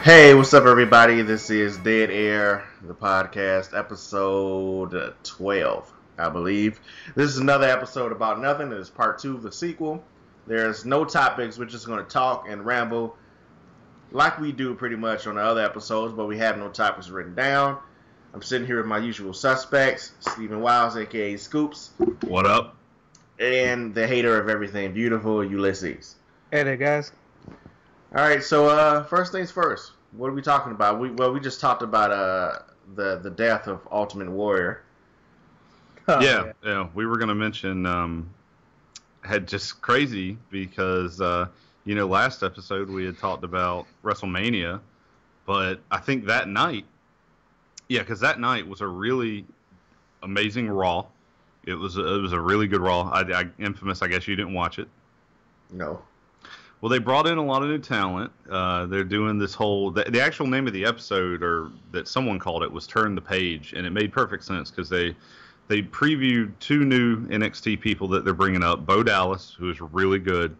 Hey, what's up, everybody? This is Dead Air, the podcast, episode 12, I believe. This is another episode about nothing. It is part 2 of the sequel. There's no topics. We're just going to talk and ramble like we do pretty much on the other episodes, but we have no topics written down. I'm sitting here with my usual suspects, Stephen Wiles, a.k.a. Scoops. What up? And the hater of everything beautiful, Ulysses. Hey there, guys. All right, so first things first. What are we talking about? We just talked about the death of Ultimate Warrior. Yeah, we were gonna mention had just crazy because last episode we had talked about WrestleMania, but I think that night, because that night was a really amazing Raw. It was a really good Raw. Infamous, I guess you didn't watch it. No. Well, they brought in a lot of new talent. They're doing this whole... The actual name of the episode, or that someone called it, was Turn the Page, and it made perfect sense because they previewed 2 new NXT people that they're bringing up. Bo Dallas, who is really good,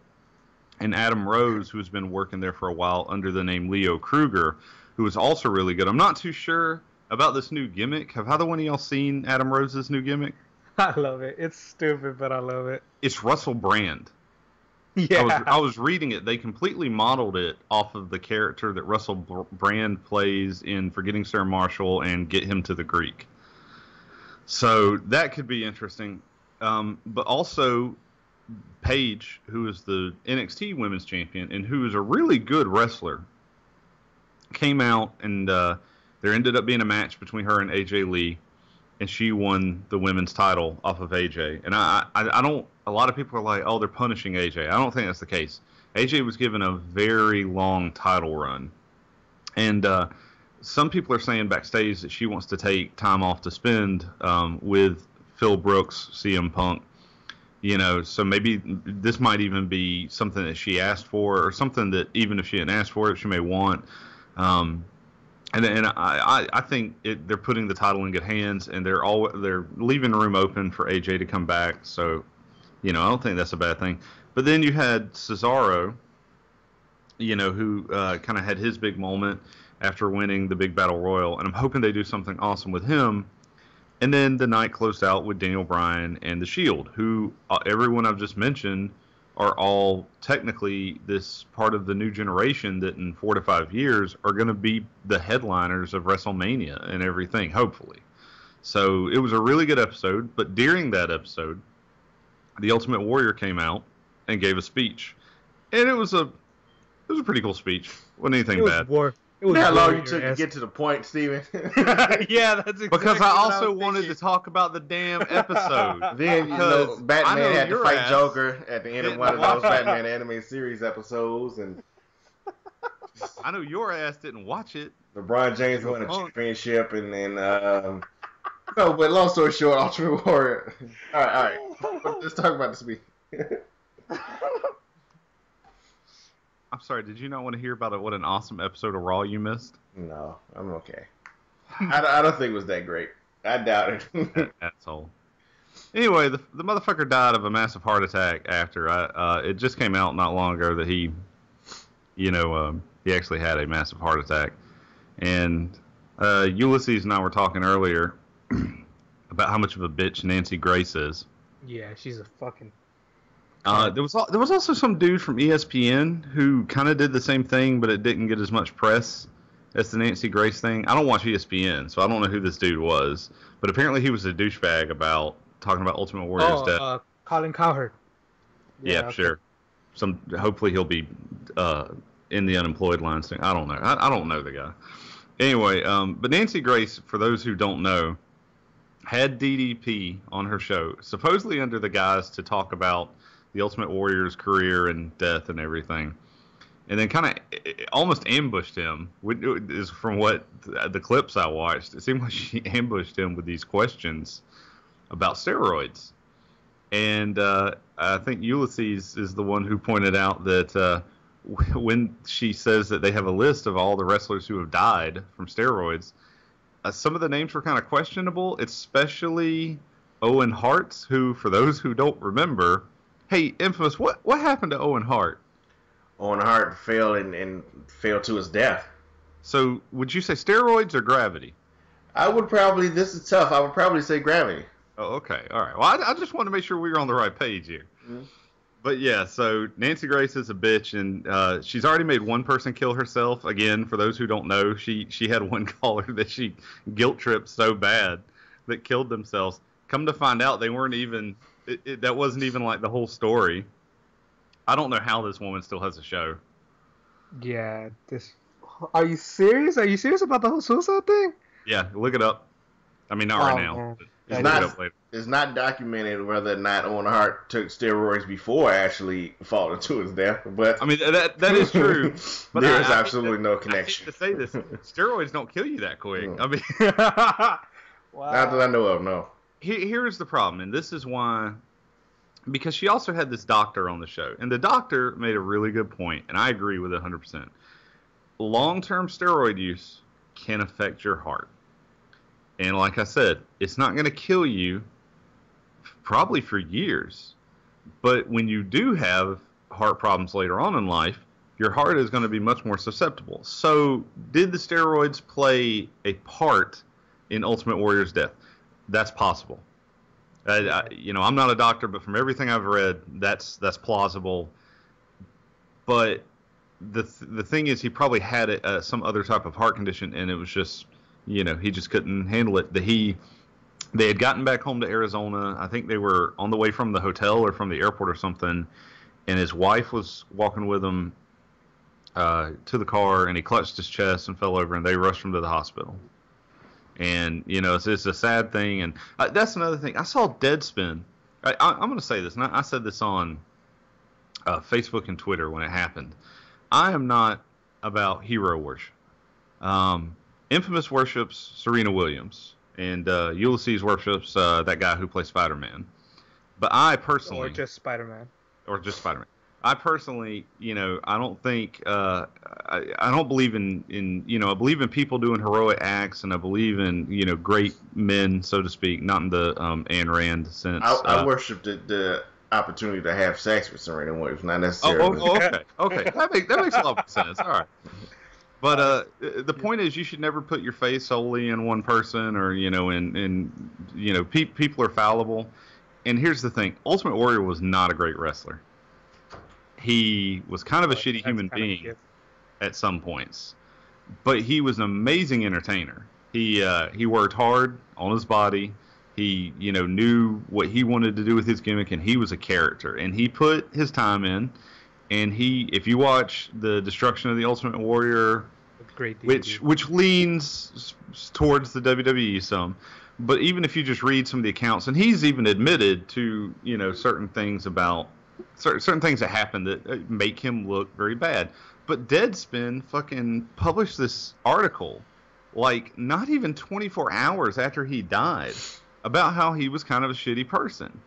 and Adam Rose, who's been working there for a while under the name Leo Kruger, who is also really good. I'm not too sure about this new gimmick. Have either one of y'all seen Adam Rose's new gimmick? I love it. It's stupid, but I love it. It's Russell Brand. Yeah. I was reading it. They completely modeled it off of the character that Russell Brand plays in Forgetting Sarah Marshall and Get Him to the Greek. So that could be interesting. But also, Paige, who is the NXT Women's Champion and who is a really good wrestler, came out and there ended up being a match between her and AJ Lee, and she won the women's title off of AJ. And I don't... A lot of people are like, oh, they're punishing AJ. I don't think that's the case. AJ was given a very long title run. And some people are saying backstage that she wants to take time off to spend with Phil Brooks, CM Punk. So maybe this might even be something that she asked for, or something that even if she didn't ask for it, she may want. And I think they're putting the title in good hands, and they're leaving room open for AJ to come back. So, I don't think that's a bad thing. But then you had Cesaro, who kind of had his big moment after winning the big battle royal, and I'm hoping they do something awesome with him. And then the night closed out with Daniel Bryan and The Shield, who everyone I've just mentioned are all technically this part of the new generation that in 4 to 5 years are going to be the headliners of WrestleMania and everything, hopefully. So it was a really good episode, but during that episode, the Ultimate Warrior came out and gave a speech. And it was a pretty cool speech. Wasn't anything bad. It was how long you took to get to the point, Steven? Yeah, that's exactly because I also wanted to talk about the damn episode. Then, Batman had to fight Joker at the end of one of those Batman animated series episodes. And I know your ass didn't watch it. LeBron James won a championship, and then... No, but long story short, Ultimate Warrior. All right. Let's talk about the speech. I'm sorry, did you not want to hear about what an awesome episode of Raw you missed? No, I'm okay. I don't think it was that great. I doubt it. Asshole. Anyway, the motherfucker died of a massive heart attack after. It just came out not long ago that he actually had a massive heart attack. And Ulysses and I were talking earlier about how much of a bitch Nancy Grace is. Yeah, she's a fucking... There was also some dude from ESPN who kind of did the same thing, but it didn't get as much press as the Nancy Grace thing. I don't watch ESPN, so I don't know who this dude was, but apparently he was a douchebag about talking about Ultimate Warrior's death. Colin Cowherd. Yeah, okay. Sure. Hopefully he'll be in the unemployed line soon. I don't know. I don't know the guy. Anyway, but Nancy Grace, for those who don't know, had DDP on her show, supposedly under the guise to talk about the Ultimate Warrior's career and death and everything. And then kind of almost ambushed him. From what the clips I watched, it seemed like she ambushed him with these questions about steroids. And I think Ulysses is the one who pointed out that when she says that they have a list of all the wrestlers who have died from steroids, some of the names were kind of questionable, especially Owen Hart, who, for those who don't remember, hey, Infamous, what happened to Owen Hart? Owen Hart fell and fell to his death. So would you say steroids or gravity? This is tough. I would probably say gravity. Oh, okay. All right. Well, I just want to make sure we were on the right page here. Mm-hmm. But yeah, so Nancy Grace is a bitch, and she's already made one person kill herself. Again, for those who don't know, she had one caller that she guilt tripped so bad that killed themselves. Come to find out, they weren't even. That wasn't even like the whole story. I don't know how this woman still has a show. Yeah. Are you serious? Are you serious about the whole suicide thing? Yeah, look it up. I mean, not right now. Man. Just look it up later. It's not documented whether or not Owen Hart took steroids before actually falling to his death, but I mean that is true. But there is absolutely no connection. I hate to say this, steroids don't kill you that quick. I mean, Wow. not that I know of, no. here's the problem, and this is why, because she also had this doctor on the show, and the doctor made a really good point, and I agree with it 100%. Long-term steroid use can affect your heart. And like I said, it's not going to kill you probably for years. But when you do have heart problems later on in life, your heart is going to be much more susceptible. So did the steroids play a part in Ultimate Warrior's death? That's possible. I'm not a doctor, but from everything I've read, that's plausible. But the thing is, he probably had some other type of heart condition, and it was just, he just couldn't handle it. They had gotten back home to Arizona. I think they were on the way from the hotel or from the airport or something, and his wife was walking with him to the car, and he clutched his chest and fell over, and they rushed him to the hospital. And, it's a sad thing. And that's another thing. I saw Deadspin. I'm going to say this, and I said this on Facebook and Twitter when it happened. I am not about hero worship. Infamous worships Serena Williams, and Ulysses worships that guy who plays Spider-Man. But I personally... Or just Spider-Man. I personally, I don't think... I don't believe in... I believe in people doing heroic acts, and I believe in, great men, so to speak, not in the Ayn Rand sense. I worship the opportunity to have sex with Serena Williams, not necessarily... Okay. That makes a lot of sense. All right. But the point is, you should never put your faith solely in one person, or people are fallible. And here's the thing: Ultimate Warrior was not a great wrestler. He was kind of a shitty human being at some points, but he was an amazing entertainer. He worked hard on his body. He knew what he wanted to do with his gimmick, and he was a character. And he put his time in. And if you watch the Destruction of the Ultimate Warrior, which leans towards the WWE some, but even if you just read some of the accounts, and he's even admitted to certain things about certain things that happen that make him look very bad. But Deadspin fucking published this article like not even 24 hours after he died about how he was kind of a shitty person.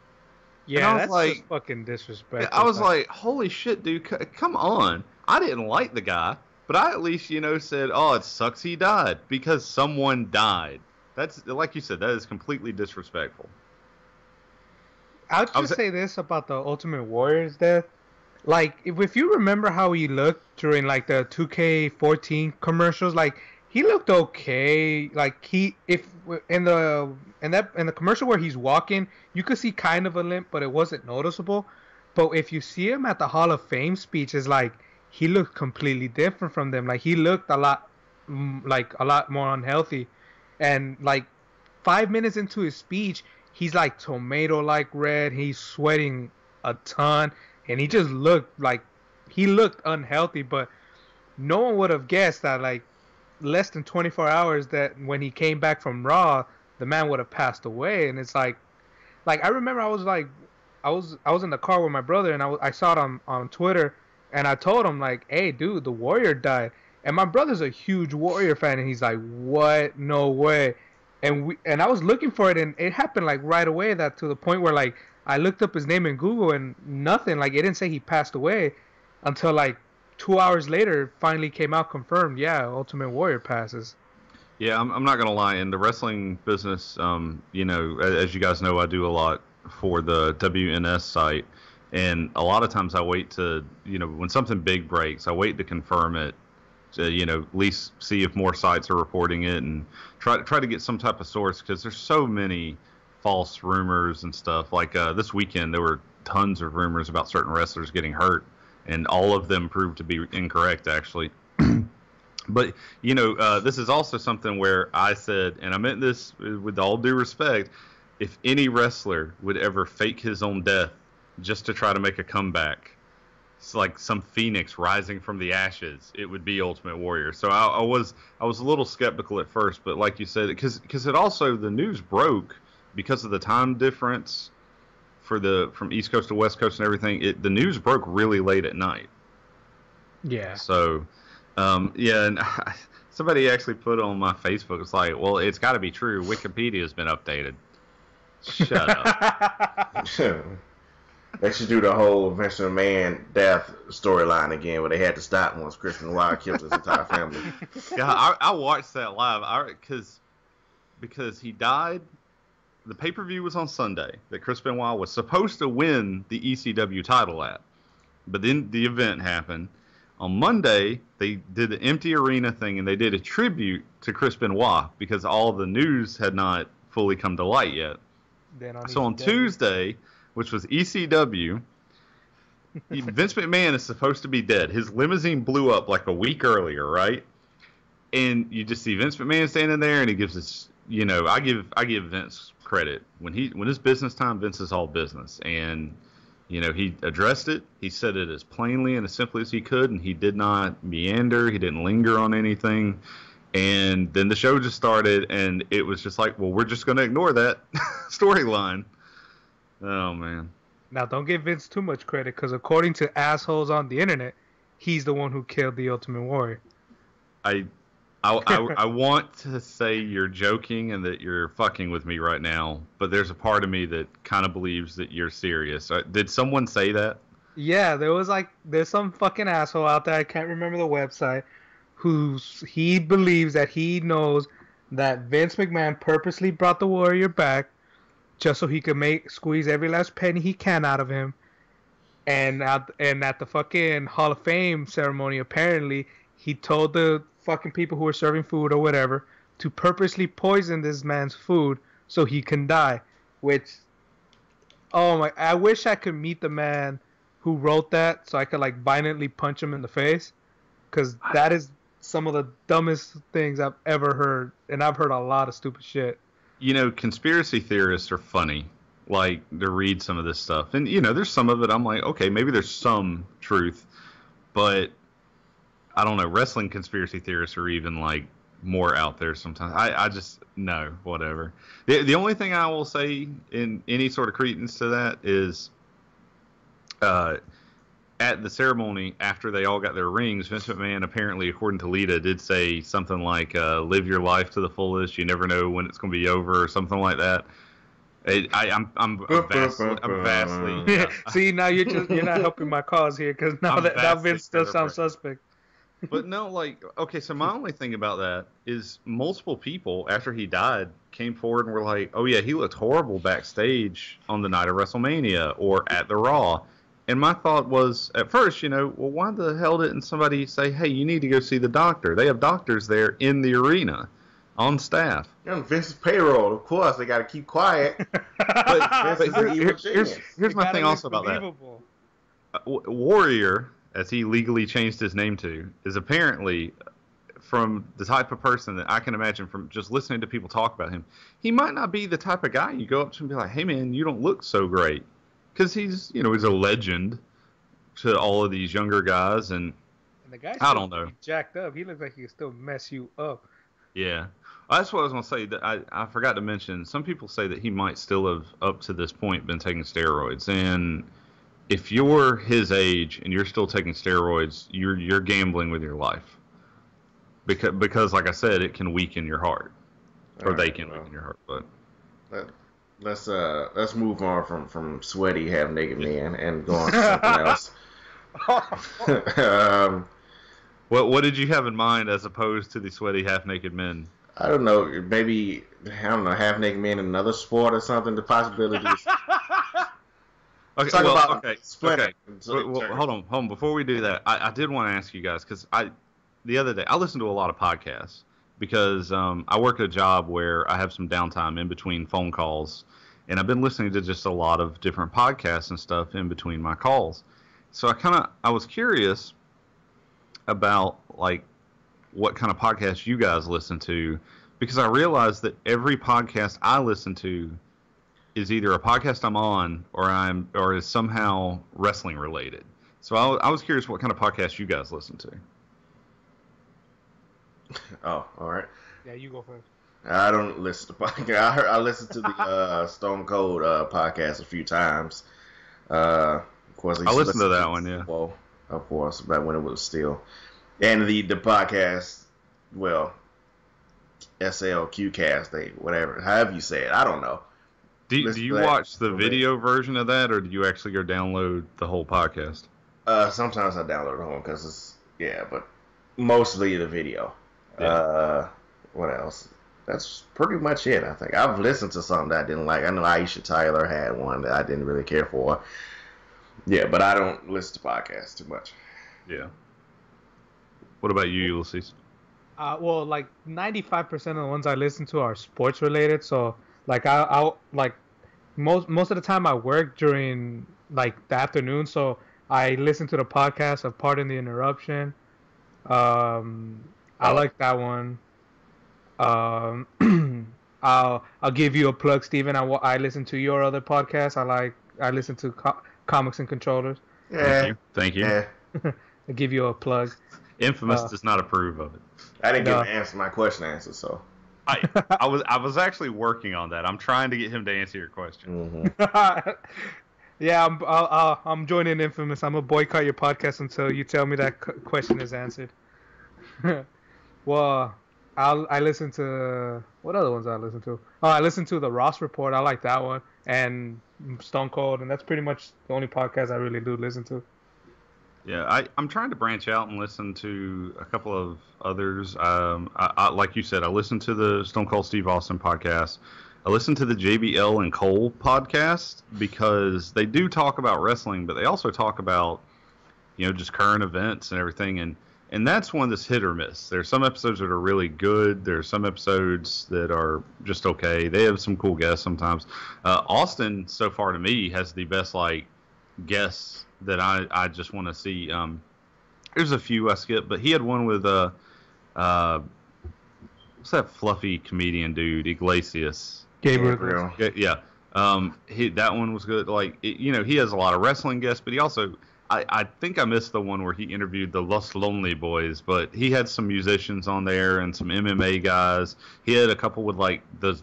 Yeah, that's just fucking disrespectful. I was like, holy shit, dude, come on. I didn't like the guy, but I at least, said, oh, it sucks he died, because someone died. That's, like you said, that is completely disrespectful. I'll just say this about the Ultimate Warrior's death. Like, if you remember how he looked during, like, the 2K14 commercials, like, he looked okay. Like, in the commercial where he's walking, you could see kind of a limp, but it wasn't noticeable. But if you see him at the Hall of Fame speech, it's like he looked completely different from them. Like, he looked a lot more unhealthy. And like 5 minutes into his speech, he's like tomato-like red. He's sweating a ton, and he just looked unhealthy. But no one would have guessed that like less than 24 hours that when he came back from Raw, the man would have passed away. And it's like I remember I was in the car with my brother, and I saw it on Twitter, and I told him like, hey dude, the Warrior died. And my brother's a huge Warrior fan, and he's like, what? No way. And I was looking for it, and it happened like right away, that to the point where like I looked up his name in Google and nothing, like it didn't say he passed away until like 2 hours later, finally came out confirmed. Yeah, Ultimate Warrior passes. Yeah, I'm not gonna lie. In the wrestling business, as you guys know, I do a lot for the WNS site, and a lot of times I wait to, when something big breaks, I wait to confirm it at least see if more sites are reporting it and try to get some type of source, because there's so many false rumors and stuff. Like this weekend, there were tons of rumors about certain wrestlers getting hurt, and all of them proved to be incorrect, actually. But, this is also something where I said, and I meant this with all due respect, if any wrestler would ever fake his own death just to try to make a comeback, it's like some phoenix rising from the ashes, it would be Ultimate Warrior. So I was a little skeptical at first, but like you said, because it also, the news broke because of the time difference from East Coast to West Coast and everything. The news broke really late at night. Yeah. So, and somebody actually put on my Facebook, it's like, well, it's got to be true. Wikipedia's been updated. Shut up. They should do the whole Vince McMahon death storyline again, where they had to stop once Chris Benoit killed his entire family. Yeah, I watched that live because he died. The pay-per-view was on Sunday that Chris Benoit was supposed to win the ECW title at, but then the event happened. On Monday, they did the empty arena thing, and they did a tribute to Chris Benoit because all the news had not fully come to light yet. So on Tuesday, which was ECW, Vince McMahon is supposed to be dead. His limousine blew up like a week earlier, right? And you just see Vince McMahon standing there, and he gives this, I give Vince credit. When it's business time, Vince is all business. And he addressed it. He said it as plainly and as simply as he could, and he did not meander. He didn't linger on anything. And then the show just started, and it was just like, well, we're just going to ignore that storyline. Oh, man. Now, don't give Vince too much credit, because according to assholes on the internet, he's the one who killed the Ultimate Warrior. I want to say you're joking and that you're fucking with me right now, but there's a part of me that kind of believes that you're serious. Did someone say that? Yeah, there's some fucking asshole out there, I can't remember the website, he believes that he knows that Vince McMahon purposely brought the Warrior back just so he could squeeze every last penny he can out of him. And at the fucking Hall of Fame ceremony, apparently, he told the fucking people who were serving food or whatever to purposely poison this man's food so he can die. Which, I wish I could meet the man who wrote that so I could violently punch him in the face, because that is some of the dumbest things I've ever heard, and I've heard a lot of stupid shit. Conspiracy theorists are funny, to read some of this stuff. And, there's some of it I'm like, okay, maybe there's some truth, but I don't know, wrestling conspiracy theorists are even, more out there sometimes. I just, no, whatever. The only thing I will say in any sort of credence to that is, at the ceremony, after they all got their rings, Vince McMahon, apparently, according to Lita, did say something like, live your life to the fullest, you never know when it's going to be over, or something like that. I'm vastly... Yeah. See, now you're not helping my cause here, because now Vince does sound suspect. But no, okay, so my only thing about that is multiple people, after he died, came forward and were like, oh yeah, he looked horrible backstage on the night of WrestleMania, or at the Raw. And my thought was, at first, well, why the hell didn't somebody say, hey, you need to go see the doctor? They have doctors there in the arena, on staff. Vince's payroll, of course, they got to keep quiet. but here's my thing also about that. Warrior, as he legally changed his name to, is apparently, from the type of person that I can imagine from just listening to people talk about him, he might not be the type of guy you go up to and be like, hey man, you don't look so great. Because he's a legend to all of these younger guys, and the guy's I don't know, jacked up. He looks like he can still mess you up. Yeah, that's what I was gonna say. That I forgot to mention. Some people say that he might still have, up to this point, been taking steroids. And if you're his age and you're still taking steroids, you're gambling with your life. Because like I said, it can weaken your heart, or they can weaken your heart. But let's move on from sweaty half-naked men and go on to something else. What did you have in mind as opposed to the sweaty half-naked men? I don't know. Maybe, half-naked men in another sport or something. The possibilities. Okay. Well, Splinter. Hold on. Before we do that, I did want to ask you guys, because the other day, I listen to a lot of podcasts because I work at a job where I have some downtime in between phone calls, and I've been listening to just a lot of different podcasts and stuff in between my calls. So I was curious about like what kind of podcasts you guys listen to, because I realized that every podcast I listen to is either a podcast I'm on or is somehow wrestling related. So I was curious what kind of podcasts you guys listen to. Oh, all right. Yeah, you go first. I don't listen to podcasts. I listened to the Stone Cold podcast a few times. Of course, I listened to that one, yeah. Well, of course, back when it was still. And the podcast, well, SLQcast, whatever, however you say it, I don't know. Do you watch the video version of that, or do you actually go download the whole podcast? Sometimes I download the whole because it's, but mostly the video. Yeah. What else? That's pretty much it, I think. I've listened to something that I didn't like. I know Aisha Tyler had one that I didn't really care for. Yeah, but I don't listen to podcasts too much. Yeah. What about you, Ulysses? Well, like 95% of the ones I listen to are sports related. So, like, I'll like most of the time I work during like the afternoon. So I listen to the podcast of Pardon the Interruption. I like that one. I'll give you a plug, Steven. I listen to your other podcast. I listen to Comics and Controllers. Yeah. Thank you. Yeah. I'll give you a plug. Infamous does not approve of it. I didn't get to answer my question answer, so. I was actually working on that. I'm trying to get him to answer your question. Mm-hmm. Yeah, I'm joining Infamous. I'm gonna boycott your podcast until you tell me that question is answered. Well, I listen to what other ones I listen to? Oh, I listen to the Ross Report. I like that one, and Stone Cold, and that's pretty much the only podcast I really do listen to. Yeah, I'm trying to branch out and listen to a couple of others. I like you said, I listen to the Stone Cold Steve Austin podcast. I listen to the JBL and Cole podcast because they do talk about wrestling, but they also talk about, just current events and everything. And that's one that's hit or miss. There's some episodes that are really good. There's some episodes that are just okay. They have some cool guests sometimes. Austin, so far to me, has the best guests that I just want to see. There's a few I skipped, but he had one with what's that fluffy comedian dude, Iglesias. Gabriel. Yeah. That one was good. He has a lot of wrestling guests, but he also, I think I missed the one where he interviewed the Los Lonely Boys, but he had some musicians on there and some MMA guys. He had a couple with the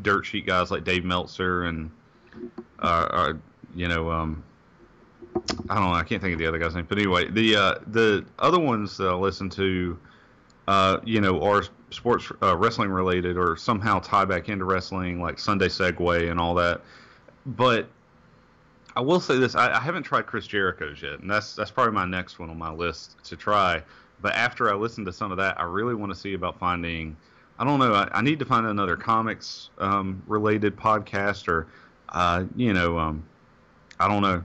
dirt sheet guys like Dave Meltzer and I don't know. I can't think of the other guy's name. But anyway, the other ones that I listen to, are sports wrestling related or somehow tie back into wrestling, like Sunday Segway and all that. But I will say this: I haven't tried Chris Jericho's yet, and that's probably my next one on my list to try. But after I listen to some of that, I really want to see about finding. I don't know. I need to find another comics related podcast, or I don't know.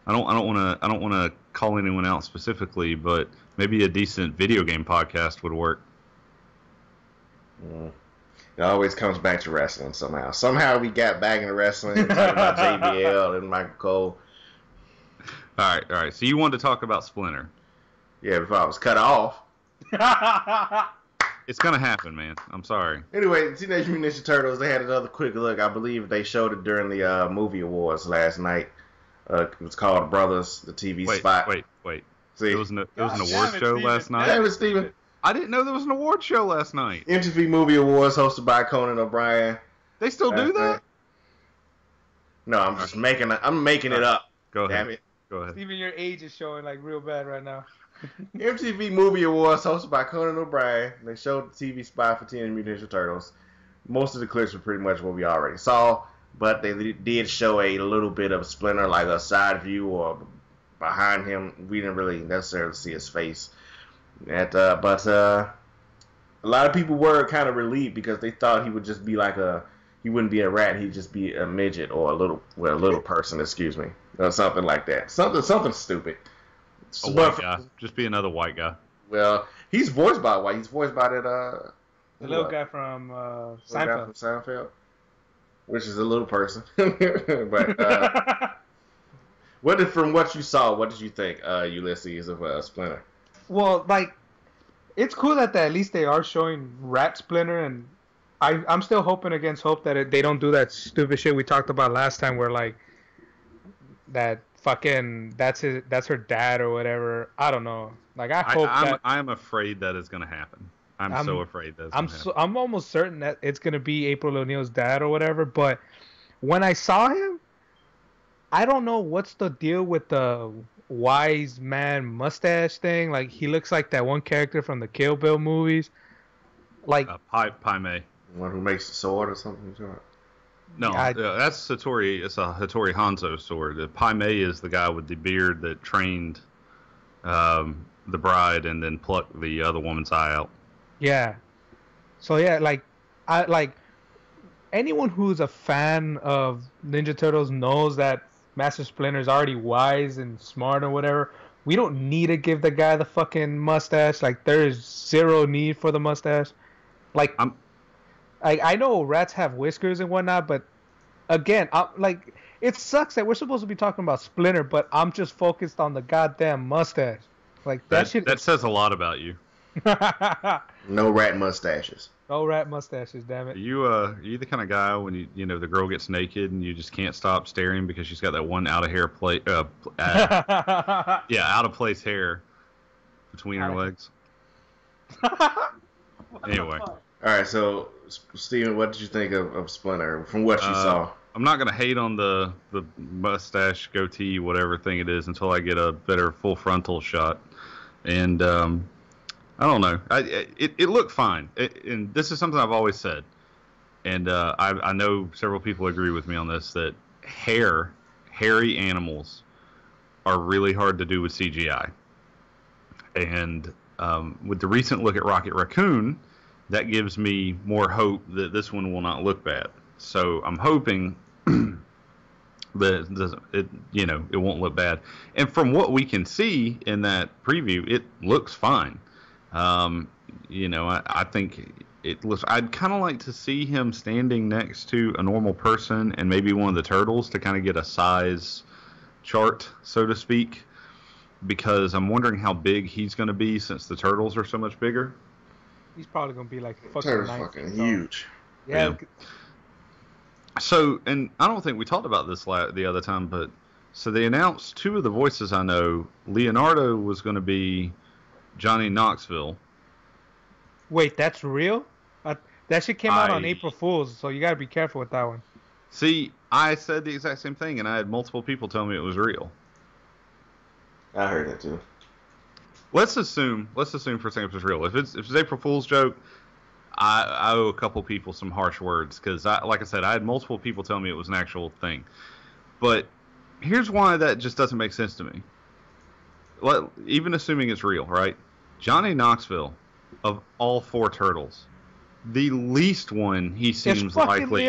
I don't want to call anyone out specifically, but maybe a decent video game podcast would work. It always comes back to wrestling somehow. Somehow we got back into wrestling, talking about JBL and Michael Cole. All right. So you wanted to talk about Splinter? Yeah, before I was cut off. It's gonna happen, man. I'm sorry. Anyway, Teenage Mutant Ninja Turtles. They had another quick look. I believe they showed it during the movie awards last night. It was called Brothers, the TV spot. Wait. See? It was an award show last night? Damn it, Steven. I didn't know there was an award show last night. MTV Movie Awards hosted by Conan O'Brien. They still do that? No, I'm just making it up. Go ahead. Damn it. Go ahead. Steven, your age is showing real bad right now. MTV Movie Awards hosted by Conan O'Brien. They showed the TV spot for Teenage Mutant Ninja Turtles. Most of the clips were pretty much what we already saw. But they did show a little bit of Splinter, like a side view or behind him. We didn't really necessarily see his face. But a lot of people were kind of relieved because they thought he would just be he wouldn't be a rat, he'd just be a midget or a little person, excuse me, or something like that. Something stupid. White guy. Just be another white guy. Well, He's voiced by white. He's voiced by that the little guy from Seinfeld, which is a little person. But from what you saw, what did you think, Ulysses, of Splinter? Well, like, it's cool that at least they are showing Rat Splinter, and I'm still hoping against hope that they don't do that stupid shit we talked about last time, where like that fucking that's her dad or whatever. I don't know. Like I'm afraid that is going to happen. I'm so afraid that's going to happen. I'm almost certain that it's going to be April O'Neil's dad or whatever. But when I saw him, I don't know what's the deal with the wise man mustache thing. Like, he looks like that one character from the Kill Bill movies. Like Pai Mei. One who makes the sword or something. No, that's Hattori. It's a Hattori Hanzo sword. Pai Mei is the guy with the beard that trained the bride and then plucked the other woman's eye out. Yeah. So yeah, like anyone who's a fan of Ninja Turtles knows that Master Splinter is already wise and smart or whatever. We don't need to give the guy the fucking mustache. Like, there is zero need for the mustache. Like, I know rats have whiskers and whatnot, but again, like, it sucks that we're supposed to be talking about Splinter, but I'm just focused on the goddamn mustache. Like, that shit. That says a lot about you. No rat mustaches. No rat mustaches, damn it. Are you the kind of guy when you know the girl gets naked and you just can't stop staring because she's got that one out of place hair between her legs? Anyway. All right, so Steven, what did you think of Splinter from what you saw? I'm not gonna hate on the mustache, goatee, whatever thing it is until I get a better full frontal shot. And I don't know. It looked fine. And this is something I've always said. And I know several people agree with me on this, that hairy animals are really hard to do with CGI. And with the recent look at Rocket Raccoon, that gives me more hope that this one will not look bad. So I'm hoping that it won't look bad. And from what we can see in that preview, it looks fine. I think it looks. I'd kind of like to see him standing next to a normal person and maybe one of the turtles to kind of get a size chart, so to speak, because I'm wondering how big he's going to be since the turtles are so much bigger. He's probably going to be like fucking huge. Yeah. So, and I don't think we talked about this the other time, but so they announced two of the voices I know. Leonardo was going to be Johnny Knoxville. Wait, that's real? That shit came out on April Fool's, so you got to be careful with that one. See, I said the exact same thing, and I had multiple people tell me it was real. I heard that too. Let's assume for a second it's real. If it's April Fool's joke, I owe a couple people some harsh words because, like I said, I had multiple people tell me it was an actual thing. But here's why that just doesn't make sense to me. Even assuming it's real, right? Johnny Knoxville, of all four turtles, the least one he seems likely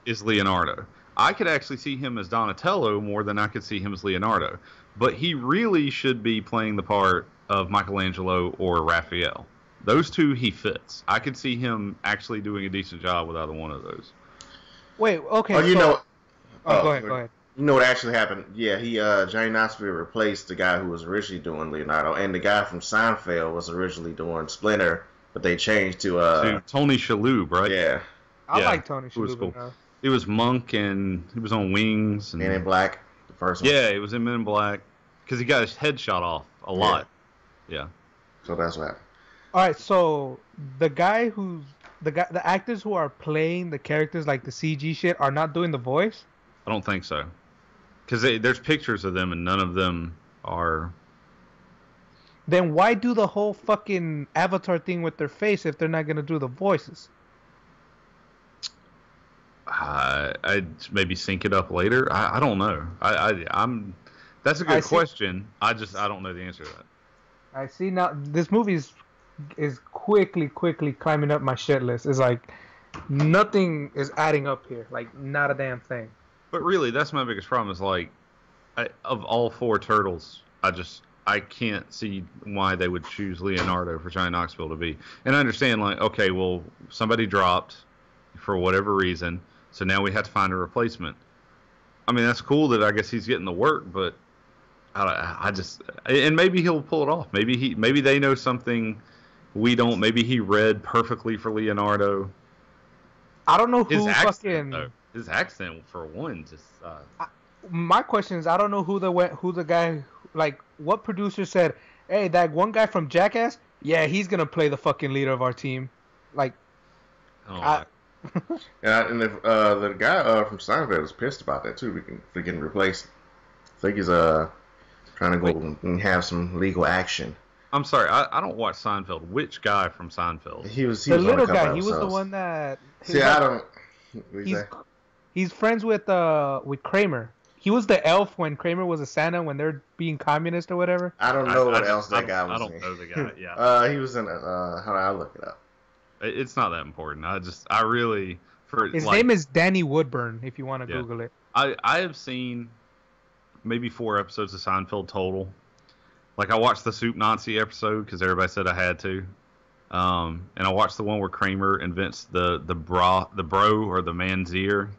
is Leonardo. I could actually see him as Donatello more than I could see him as Leonardo. But he really should be playing the part of Michelangelo or Raphael. Those two he fits. I could see him actually doing a decent job with either one of those. Wait, okay. Go ahead. You know what actually happened? Yeah, Johnny Knoxville replaced the guy who was originally doing Leonardo, and the guy from Seinfeld was originally doing Splinter, but they changed to Tony Shalhoub, right? Yeah. I like Tony Shalhoub. Was cool. It was Monk, and he was on Wings. And Men in Black, the first one. Yeah, it was in Men in Black, because he got his head shot off a lot. Yeah. So that's what happened. All right, so the actors who are playing the characters, like the CG shit, are not doing the voice? I don't think so. Because there's pictures of them, and none of them are. Then why do the whole fucking Avatar thing with their face if they're not going to do the voices? I'd maybe sync it up later. I don't know. That's a good question. I don't know the answer to that. I see now. This movie is quickly climbing up my shit list. It's like nothing is adding up here. Like, not a damn thing. But really, that's my biggest problem. Is like, of all four turtles, I can't see why they would choose Leonardo for Johnny Knoxville to be. And I understand, like, okay, well, somebody dropped for whatever reason, so now we have to find a replacement. I mean, that's cool that I guess he's getting the work, but I just, and maybe he'll pull it off. Maybe they know something we don't. Maybe he read perfectly for Leonardo. I don't know who his accent for one just. My question is, I don't know who the guy, like, what producer said, hey, that one guy from Jackass, yeah, he's gonna play the fucking leader of our team, like. Yeah, and the guy from Seinfeld was pissed about that too. For getting replaced. I think he's trying to go and have some legal action. I'm sorry, I don't watch Seinfeld. Which guy from Seinfeld? He was the little guy. He was the one that. See, I don't. He's friends with Kramer. He was the elf when Kramer was a Santa when they're being communist or whatever. I don't know what else that guy was in. I don't know the guy. Yeah. He was in how do I look it up? It's not that important. His name is Danny Woodburn. If you want to Google it. I have seen maybe 4 episodes of Seinfeld total. Like, I watched the Soup Nazi episode because everybody said I had to. And I watched the one where Kramer invents the bro or the man's ear.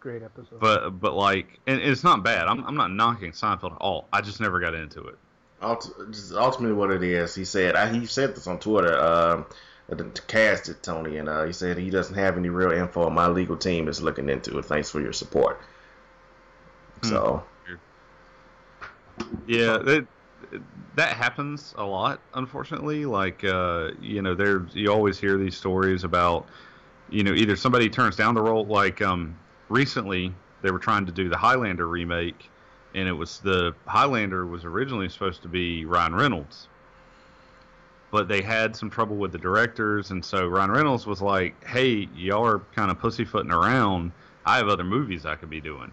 Great episode. But like, and it's not bad. I'm not knocking Seinfeld at all. I just never got into it. Ultimately, what it is, he said this on Twitter to cast it, Tony, and he said he doesn't have any real info. My legal team is looking into it. Thanks for your support. So, yeah, that happens a lot, unfortunately. Like, you always hear these stories about, either somebody turns down the role. Like, recently they were trying to do the Highlander remake, and the Highlander was originally supposed to be Ryan Reynolds, but they had some trouble with the directors, and so Ryan Reynolds was like, "Hey, y'all are kind of pussyfooting around. I have other movies I could be doing."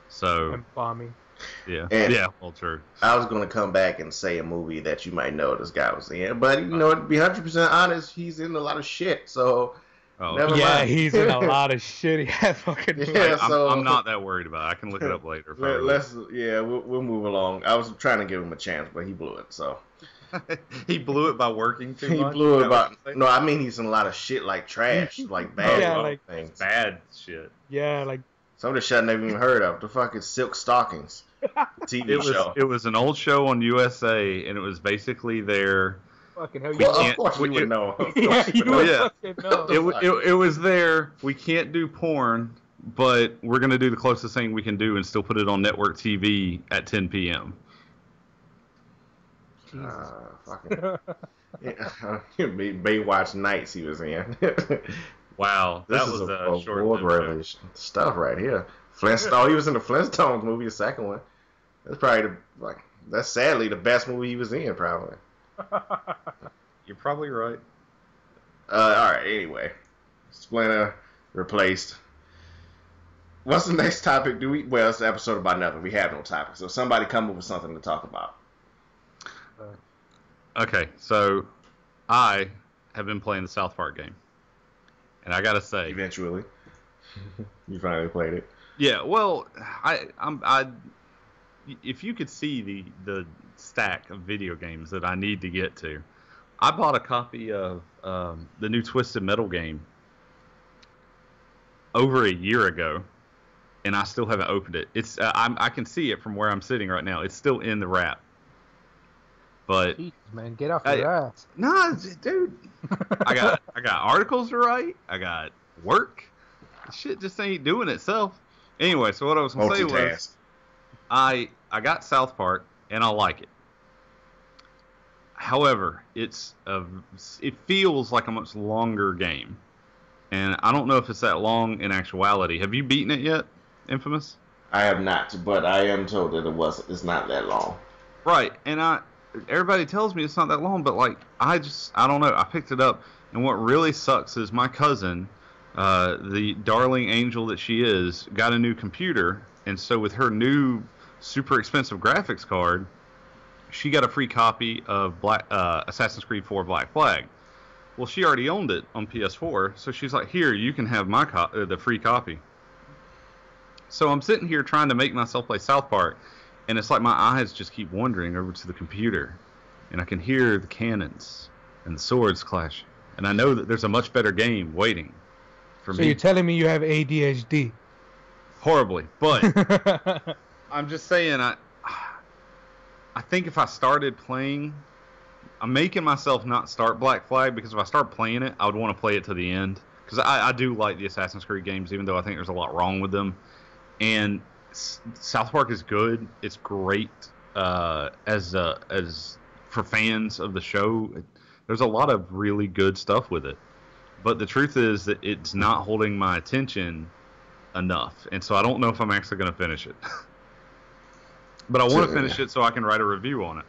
So. And bombing. Yeah. And well, true. I was going to come back and say a movie that you might know this guy was in, but to be 100% honest, he's in a lot of shit. So never mind. He's in a lot of shitty ass fucking movies. Yeah, I'm not that worried about it. I can look it up later. We'll move along. I was trying to give him a chance, but he blew it. So he blew it by working too much. He blew it by. No, I mean he's in a lot of shit like trash, like bad things. Bad shit. Yeah, like. Some of the shit I never even heard of. The fucking Silk Stockings TV show. It was an old show on USA, and it was basically their. Fucking hell, of course we would know. It was there. We can't do porn, but we're gonna do the closest thing we can do and still put it on network TV at 10 p.m. Baywatch Nights he was in. Wow, that was a short stuff right here. Flintstone. He was in the Flintstones movie, the second one. That's probably that's sadly the best movie he was in, probably. You're probably right. All right. Anyway, Splinter replaced. What's the next topic? Well, it's an episode about nothing. We have no topic, so somebody come up with something to talk about. Okay, so I have been playing the South Park game. And I gotta say, eventually, you finally played it. Yeah, well, if you could see the stack of video games that I need to get to, I bought a copy of the new Twisted Metal game over a year ago, and I still haven't opened it. It's I can see it from where I'm sitting right now. It's still in the wrap. But jeez, man, get off your ass. Nah, dude. I got articles to write. I got work. Shit just ain't doing itself. Anyway, so what I was gonna say was, I got South Park and I like it. However, it feels like a much longer game, and I don't know if it's that long in actuality. Have you beaten it yet, Infamous? I have not, but I am told that it's not that long. Right, and everybody tells me it's not that long, but like I don't know. I picked it up, and what really sucks is my cousin, the darling angel that she is, got a new computer, and so with her new super expensive graphics card, she got a free copy of Assassin's Creed 4 Black Flag. Well, she already owned it on PS4, so she's like, "Here, you can have the free copy." So I'm sitting here trying to make myself play South Park, And it's like my eyes just keep wandering over to the computer, and I can hear the cannons and the swords clashing, and I know that there's a much better game waiting for me. So you're telling me you have ADHD? Horribly, but I'm just saying, I think if I started playing, I'm making myself not start Black Flag, because if I start playing it, I would want to play it to the end, because I do like the Assassin's Creed games, even though I think there's a lot wrong with them. And South Park is good. It's great as for fans of the show. There's a lot of really good stuff with it, but the truth is that it's not holding my attention enough, and so I don't know if I'm actually going to finish it. But I want to finish it so I can write a review on it.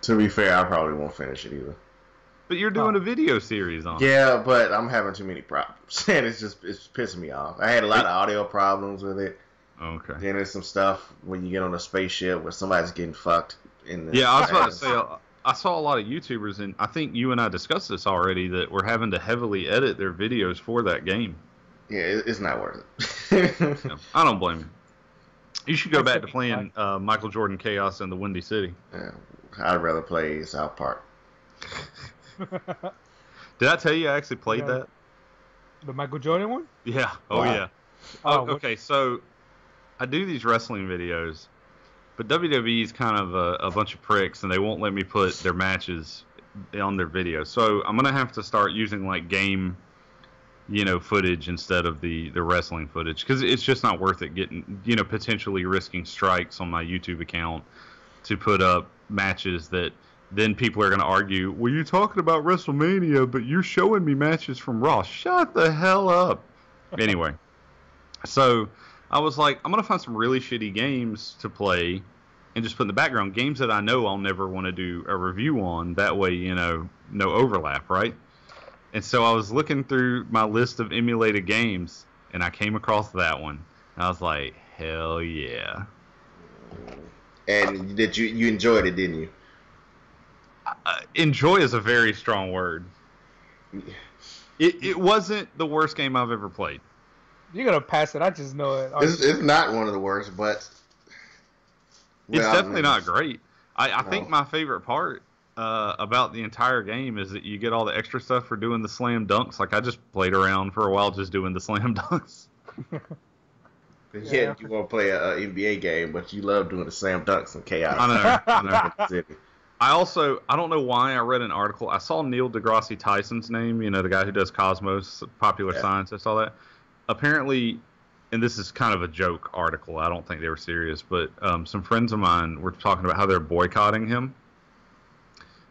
To be fair, I probably won't finish it either. But you're doing a video series on it. Yeah, but I'm having too many problems, and it's pissing me off. I had a lot of audio problems with it. Okay. Then there's some stuff when you get on a spaceship where somebody's getting fucked. Yeah, I was about to say, I saw a lot of YouTubers, and I think you and I discussed this already, that we're having to heavily edit their videos for that game. Yeah, it's not worth it. Yeah, I don't blame you. You should go back to playing Michael Jordan Chaos in the Windy City. Yeah, I'd rather play South Park. Did I tell you I actually played that? The Michael Jordan one? Yeah. Oh, wow. yeah. Oh, okay, so I do these wrestling videos, but WWE's kind of a bunch of pricks, and they won't let me put their matches on their videos. So I'm going to have to start using, like, game, footage instead of the wrestling footage, because it's just not worth it getting, potentially risking strikes on my YouTube account to put up matches that then people are going to argue, well, you're talking about WrestleMania, but you're showing me matches from Raw. Shut the hell up. Anyway, so I was like, I'm going to find some really shitty games to play and just put in the background, games that I know I'll never want to do a review on. That way, no overlap, right? And so I was looking through my list of emulated games, and I came across that one. And I was like, hell yeah. And did you enjoyed it, didn't you? Enjoy is a very strong word. It wasn't the worst game I've ever played. You're going to pass it. I just know it. It's not one of the worst, but... It's definitely not great. I think my favorite part about the entire game is that you get all the extra stuff for doing the slam dunks. Like, I just played around for a while just doing the slam dunks. Yeah, you want to play an NBA game, but you love doing the slam dunks and chaos. I know. I don't know why I read an article. I saw Neil deGrasse Tyson's name, the guy who does Cosmos, popular scientist, all that. Apparently, and this is kind of a joke article, I don't think they were serious, but some friends of mine were talking about how they're boycotting him.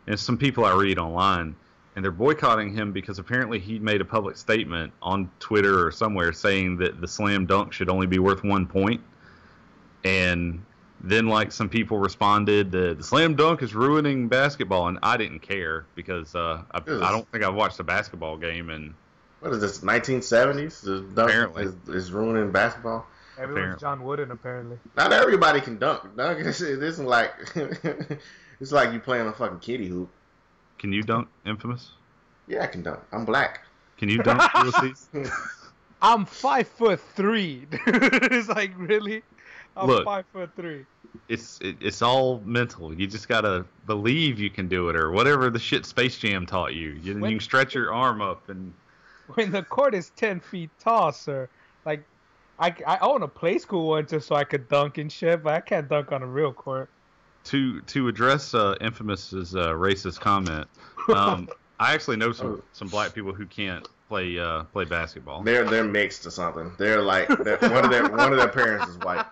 And some people I read online, and they're boycotting him because apparently he made a public statement on Twitter or somewhere saying that the slam dunk should only be worth 1 point. And then, like, some people responded that the slam dunk is ruining basketball, and I didn't care because I don't think I've watched a basketball game in... What is this, 1970s? The dunk is ruining basketball? Everyone's John Wooden, apparently. Not everybody can dunk. Dunk isn't like... It's like you playing a fucking kiddie hoop. Can you dunk, Infamous? Yeah, I can dunk. I'm black. Can you dunk, Ulysses? I'm 5'3". It's like, really? I'm 5'3". It's all mental. You just gotta believe you can do it, or whatever the shit Space Jam taught you. You can stretch your arm up and. When the court is 10 feet tall, sir, like I own a play school one just so I could dunk and shit, but I can't dunk on a real court. To address Infamous's racist comment, I actually know some black people who can't play basketball. They're mixed or something. They're like one of their parents is white.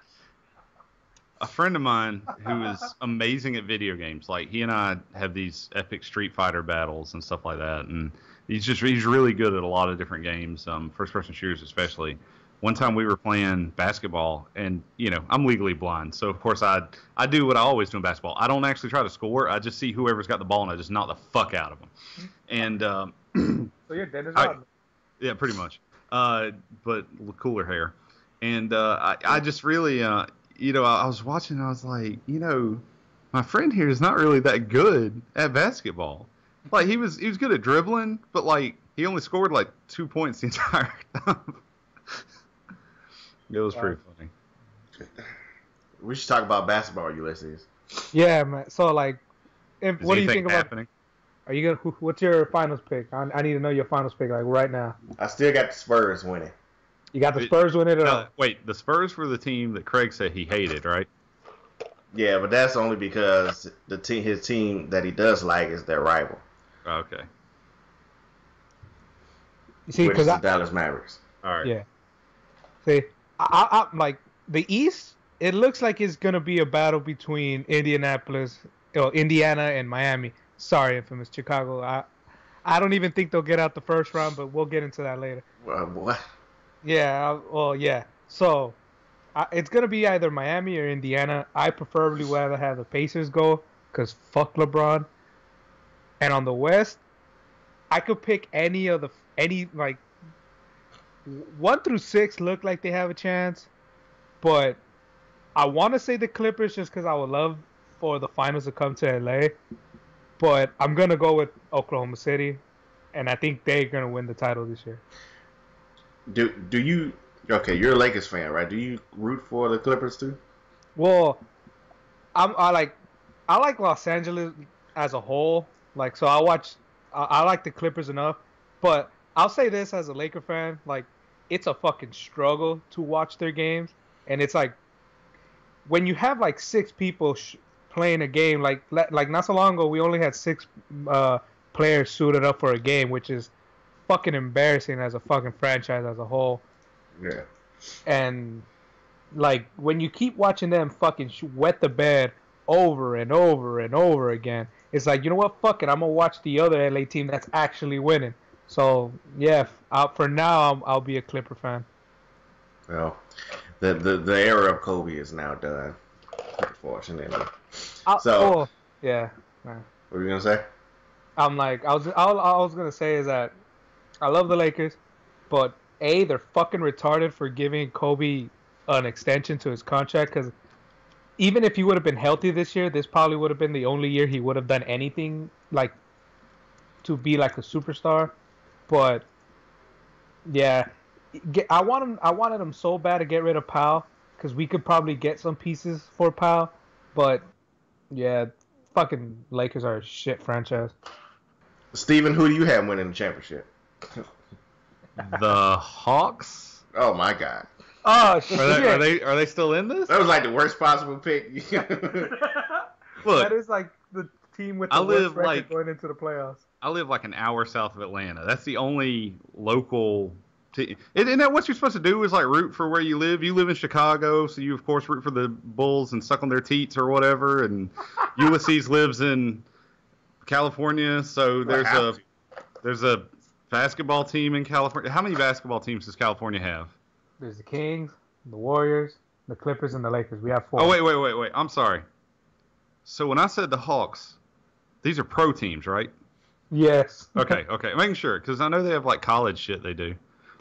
A friend of mine who is amazing at video games, like he and I have these epic Street Fighter battles and stuff like that, and he's really good at a lot of different games, first person shooters especially. One time we were playing basketball, and I'm legally blind, so of course I do what I always do in basketball. I don't actually try to score. I just see whoever's got the ball and I just knock the fuck out of them. And so you're Dennis Rodman. Yeah, pretty much. But with cooler hair. And I just really I was watching and I was like, my friend here is not really that good at basketball. Like he was good at dribbling, but like he only scored like 2 points the entire time. It was pretty funny. We should talk about basketball, Ulysses. Yeah, man. So like, what do you think about? Happening? Are you gonna? What's your finals pick? I need to know your finals pick like right now. I still got the Spurs winning. You got the Spurs winning it all. Wait, the Spurs were the team that Craig said he hated, right? Yeah, but that's only because his team that he does like is their rival. Okay. You see, because the Dallas Mavericks. All right. Yeah. See, I like the East. It looks like it's gonna be a battle between Indiana and Miami. Sorry, infamous Chicago. I don't even think they'll get out the first round, but we'll get into that later. What? Yeah. Well, yeah. So it's gonna be either Miami or Indiana. I preferably would rather have the Pacers go, cause fuck LeBron. And on the West, I could pick any like 1 through 6 look like they have a chance, but I want to say the Clippers just because I would love for the finals to come to LA. But I'm gonna go with Oklahoma City, and I think they're gonna win the title this year. Do you? Okay, you're a Lakers fan, right? Do you root for the Clippers too? Well, I like Los Angeles as a whole. Like, so I like the Clippers enough, but I'll say this as a Laker fan, like, it's a fucking struggle to watch their games, and it's like when you have like 6 people playing a game, like not so long ago we only had 6 players suited up for a game, which is fucking embarrassing as a fucking franchise as a whole. Yeah. And like when you keep watching them fucking wet the bed over and over and over again, it's like, you know what, fuck it, I'm gonna watch the other LA team that's actually winning. So yeah, for now I'll be a Clipper fan. Well, the era of Kobe is now done, unfortunately. Yeah. What were you gonna say? I'm like, I was gonna say is that I love the Lakers, but they're fucking retarded for giving Kobe an extension to his contract, because even if he would have been healthy this year, this probably would have been the only year he would have done anything like to be like a superstar. But yeah, I wanted him so bad to get rid of Powell, because we could probably get some pieces for Powell. But yeah, fucking Lakers are a shit franchise. Steven, who do you have winning the championship? The Hawks? Oh my God. Oh shit. Are they still in this? That was like the worst possible pick. Look, that is like the team with the worst record going into the playoffs. I live like an hour south of Atlanta. That's the only local team. Isn't that what you're supposed to do, is like root for where you live? You live in Chicago, so you of course root for the Bulls and suck on their teats or whatever. And Ulysses lives in California, so there's a basketball team in California. How many basketball teams does California have? There's the Kings, the Warriors, the Clippers, and the Lakers. We have 4. Oh, wait. I'm sorry. So when I said the Hawks, these are pro teams, right? Yes. Okay. Making sure, because I know they have like college shit they do.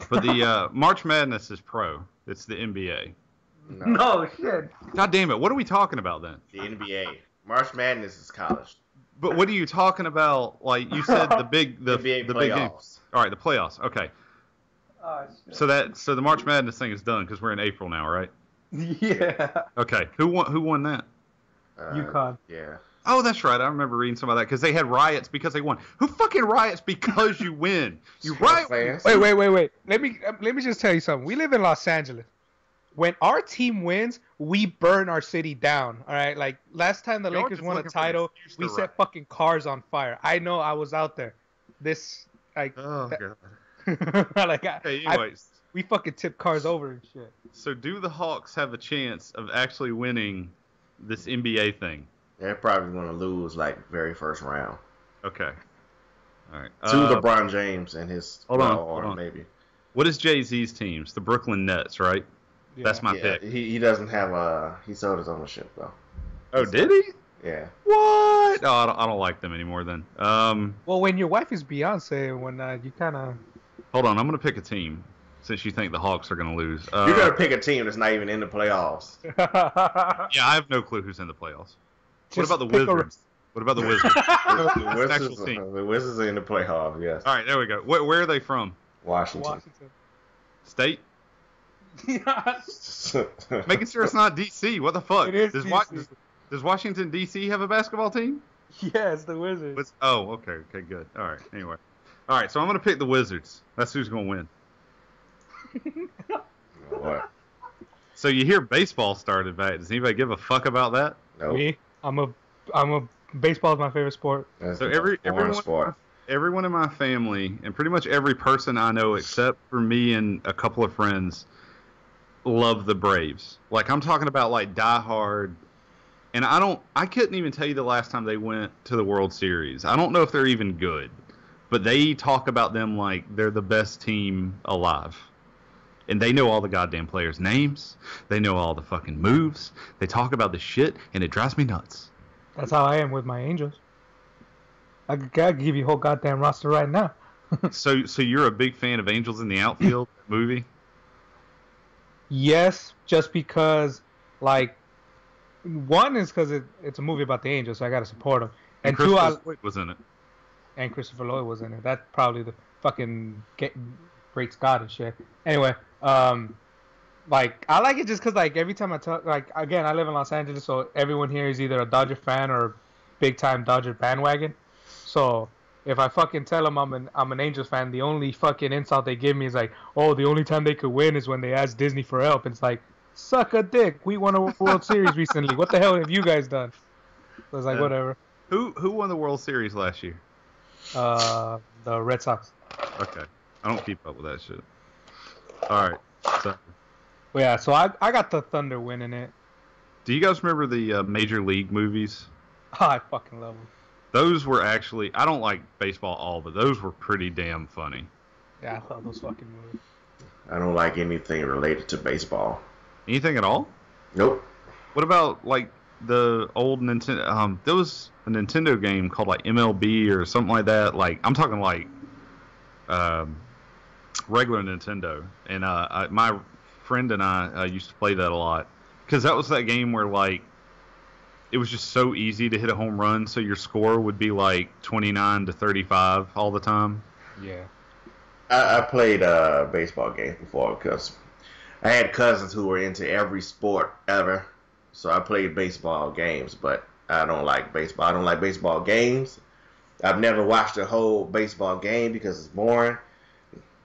But the March Madness is pro. It's the NBA. No shit. God damn it. What are we talking about then? The NBA. March Madness is college. But what are you talking about? Like you said, the big NBA the playoffs. big games. All right, the playoffs. Okay. Oh, shit. So the March Madness thing is done because we're in April now, right? Yeah. Okay. Who won that? UConn. Yeah. Oh, that's right. I remember reading some of that because they had riots because they won. Who fucking riots because you win? You riot. Wait. Let me just tell you something. We live in Los Angeles. When our team wins, we burn our city down. All right. Like last time the Lakers won a title, we set fucking cars on fire. I know. I was out there. Oh god. Like, anyways, we fucking tip cars over and shit. So do the Hawks have a chance of actually winning this NBA thing? They're probably going to lose like very first round. Okay. All right. To LeBron James and his hold on. Maybe. What is Jay-Z's teams? The Brooklyn Nets, right? Yeah. That's my pick. He doesn't have he sold his ownership though. Oh, did he? Yeah. What? Oh, I don't like them anymore then. Well, when your wife is Beyonce, when you kind of... Hold on, I'm going to pick a team since you think the Hawks are going to lose. You're going to pick a team that's not even in the playoffs. Yeah, I have no clue who's in the playoffs. What about the Wizards? What about the Wizards? The Wizards are in the playoffs, yes. All right, there we go. Where are they from? Washington. State? Yeah. Making sure it's not DC. What the fuck? It is DC. Does Washington DC have a basketball team? Yes, the Wizards. Okay, good. All right. Anyway, all right. So I'm gonna pick the Wizards. That's who's gonna win. What? So you hear baseball started back. Does anybody give a fuck about that? Nope. Me? I'm a baseball is my favorite sport. That's So the boring sport. everyone in my family and pretty much every person I know except for me and a couple of friends love the Braves. Like I'm talking about like diehard. And I couldn't even tell you the last time they went to the World Series. I don't know if they're even good, but they talk about them like they're the best team alive. And they know all the goddamn players' names. They know all the fucking moves. They talk about the shit, and it drives me nuts. That's how I am with my Angels. I could give you a whole goddamn roster right now. So you're a big fan of Angels in the Outfield movie? Yes, just because, like, one is because it's a movie about the Angels, so I gotta support them. And two, Lloyd was in it. And Christopher Lloyd was in it. That's probably the fucking great Scott and shit. Anyway, like I like it just because like every time I talk, like again, I live in Los Angeles, so everyone here is either a Dodger fan or a big time Dodger bandwagon. So if I fucking tell them I'm an Angels fan, the only fucking insult they give me is like, oh, the only time they could win is when they ask Disney for help. It's like, suck a dick. We won a World Series recently. What the hell have you guys done? So it's like whatever. Who won the World Series last year? The Red Sox. Okay, I don't keep up with that shit. All right, so. Well, yeah, so I got the Thunder winning it. Do you guys remember the Major League movies? Oh, I fucking love them. Those were actually, I don't like baseball all, but those were pretty damn funny. Yeah, I love those fucking movies. I don't like anything related to baseball. Anything at all? Nope. What about like the old Nintendo? There was a Nintendo game called like MLB or something like that. Like I'm talking like regular Nintendo. And my friend and I used to play that a lot because that was that game where like it was just so easy to hit a home run. So your score would be like 29-35 all the time. Yeah. I played baseball games before because I had cousins who were into every sport ever. So I played baseball games, but I don't like baseball. I don't like baseball games. I've never watched a whole baseball game because it's boring.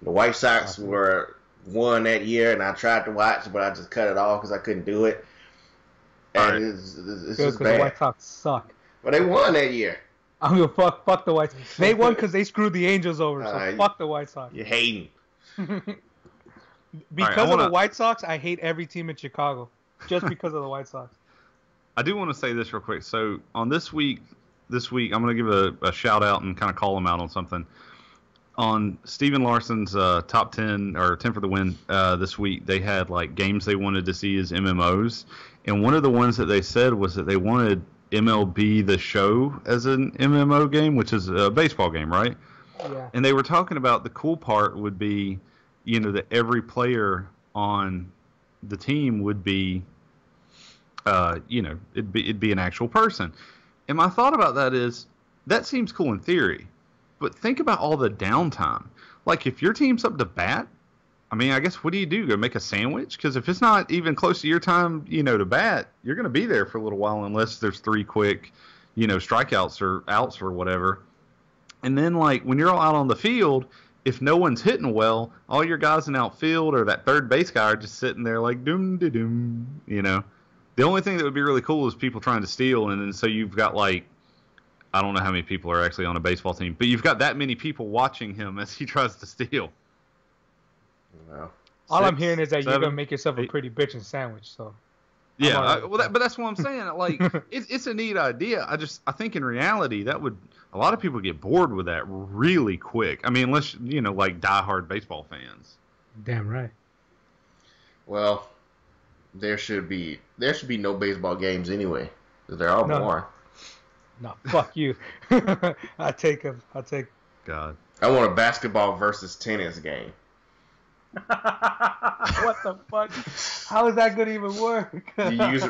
The White Sox won that year, and I tried to watch, but I just cut it off because I couldn't do it. And it's just bad. The White Sox suck. But they won that year. I'm gonna fuck the White Sox. They won because they screwed the Angels over, so fuck the White Sox. You're hating. Because of the White Sox, I hate every team in Chicago. Just because of the White Sox. I do want to say this real quick. So on this week, I'm going to give a shout out and kind of call them out on something. On Steven Larson's top 10 or 10 for the win this week, they had like games they wanted to see as MMOs. And one of the ones that they said was that they wanted MLB The Show as an MMO game, which is a baseball game, right? Yeah. And they were talking about the cool part would be, you know, that every player on the team would be, you know, it'd be an actual person. And my thought about that is, that seems cool in theory, but think about all the downtime. Like, if your team's up to bat, I mean, I guess what do? Go make a sandwich? Because if it's not even close to your time, you know, to bat, you're going to be there for a little while unless there's 3 quick, you know, strikeouts or outs or whatever. And then, like, when you're all out on the field, if no one's hitting well, all your guys in outfield or that third base guy are just sitting there like doom, you know. The only thing that would be really cool is people trying to steal, and then so you've got like, I don't know how many people are actually on a baseball team, but you've got that many people watching him as he tries to steal. Well, all I'm hearing is that 7, you're gonna make yourself a pretty bitchin' sandwich. So. Yeah, but that's what I'm saying. Like, it's a neat idea. I think in reality that would a lot of people get bored with that really quick. I mean, unless you know, like diehard baseball fans. Damn right. Well, there should be no baseball games anyway. They're all boring. No, fuck you. I take them. God. I want a basketball versus tennis game. What the fuck? How is that gonna even work? You use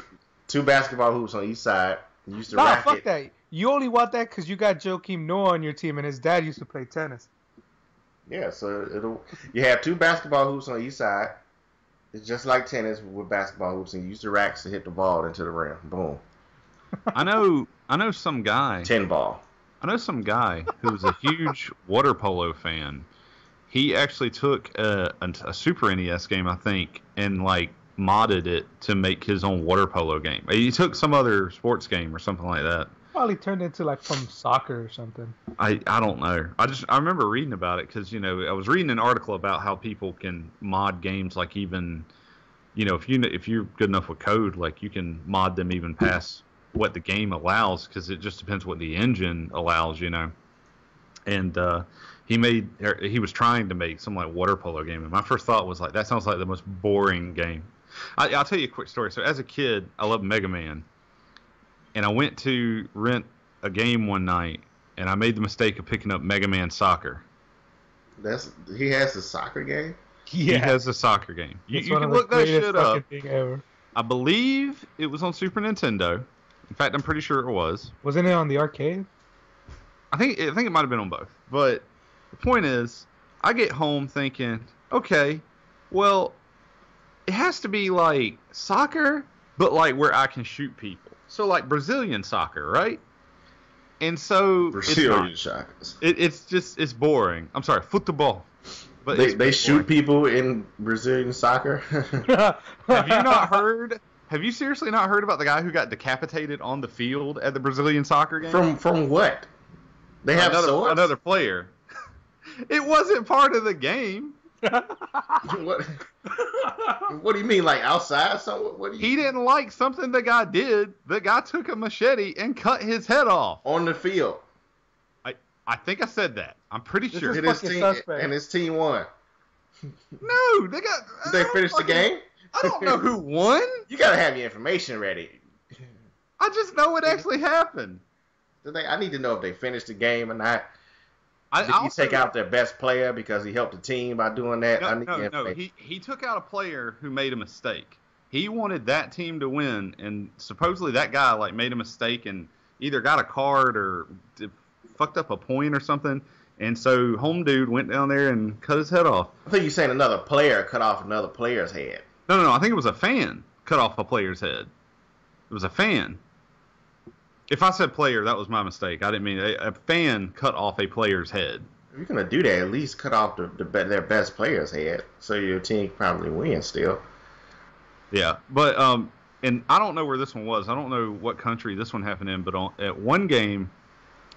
2 basketball hoops on each side. You use the nah, racket. Fuck that. You only want that because you got Joakim Noah on your team, and his dad used to play tennis. Yeah, so you have 2 basketball hoops on each side. It's just like tennis with basketball hoops, and you use the racks to hit the ball into the rim. Boom. I know some guy. 10 ball. I know some guy who's a huge water polo fan. He actually took a Super NES game, I think, and like modded it to make his own water polo game. He took some other sports game or something like that. Probably turned into like from soccer or something. I don't know. I remember reading about it because I was reading an article about how people can mod games, like even if you're good enough with code, like you can mod them even past what the game allows, because it just depends what the engine allows, And he was trying to make some like water polo game, and my first thought was like, that sounds like the most boring game. I'll tell you a quick story. So as a kid, I loved Mega Man, and I went to rent a game one night, and I made the mistake of picking up Mega Man Soccer. He has a soccer game? Yeah. He has a soccer game. You can look that shit up. I believe it was on Super Nintendo. In fact, I'm pretty sure it was. Wasn't it on the arcade? I think it might have been on both. But the point is, I get home thinking, okay, well, it has to be like soccer, but like where I can shoot people. So like Brazilian soccer, right? And so Brazilian soccer. It's boring. I'm sorry, football. But they shoot people in Brazilian soccer. Have you not heard? Have you seriously not heard about the guy who got decapitated on the field at the Brazilian soccer game? From what? They have another player. It wasn't part of the game. What? What do you mean, like outside? He didn't like something the guy did. The guy took a machete and cut his head off on the field. I think I said that. I'm pretty sure. And his team won. No, they got. Did they finish the game? I don't know who won. You gotta have your information ready. I just know it actually happened. I need to know if they finished the game or not. Did he take out their best player because he helped the team by doing that? No. He took out a player who made a mistake. He wanted that team to win, and supposedly that guy like made a mistake and either got a card or fucked up a point or something. And so home dude went down there and cut his head off. I think you're saying another player cut off another player's head. No. I think it was a fan cut off a player's head. It was a fan. If I said player, that was my mistake. I didn't mean a fan cut off a player's head. If you're gonna do that, at least cut off their best player's head, so your team probably wins still. Yeah, but and I don't know where this one was. I don't know what country this one happened in, but at one game,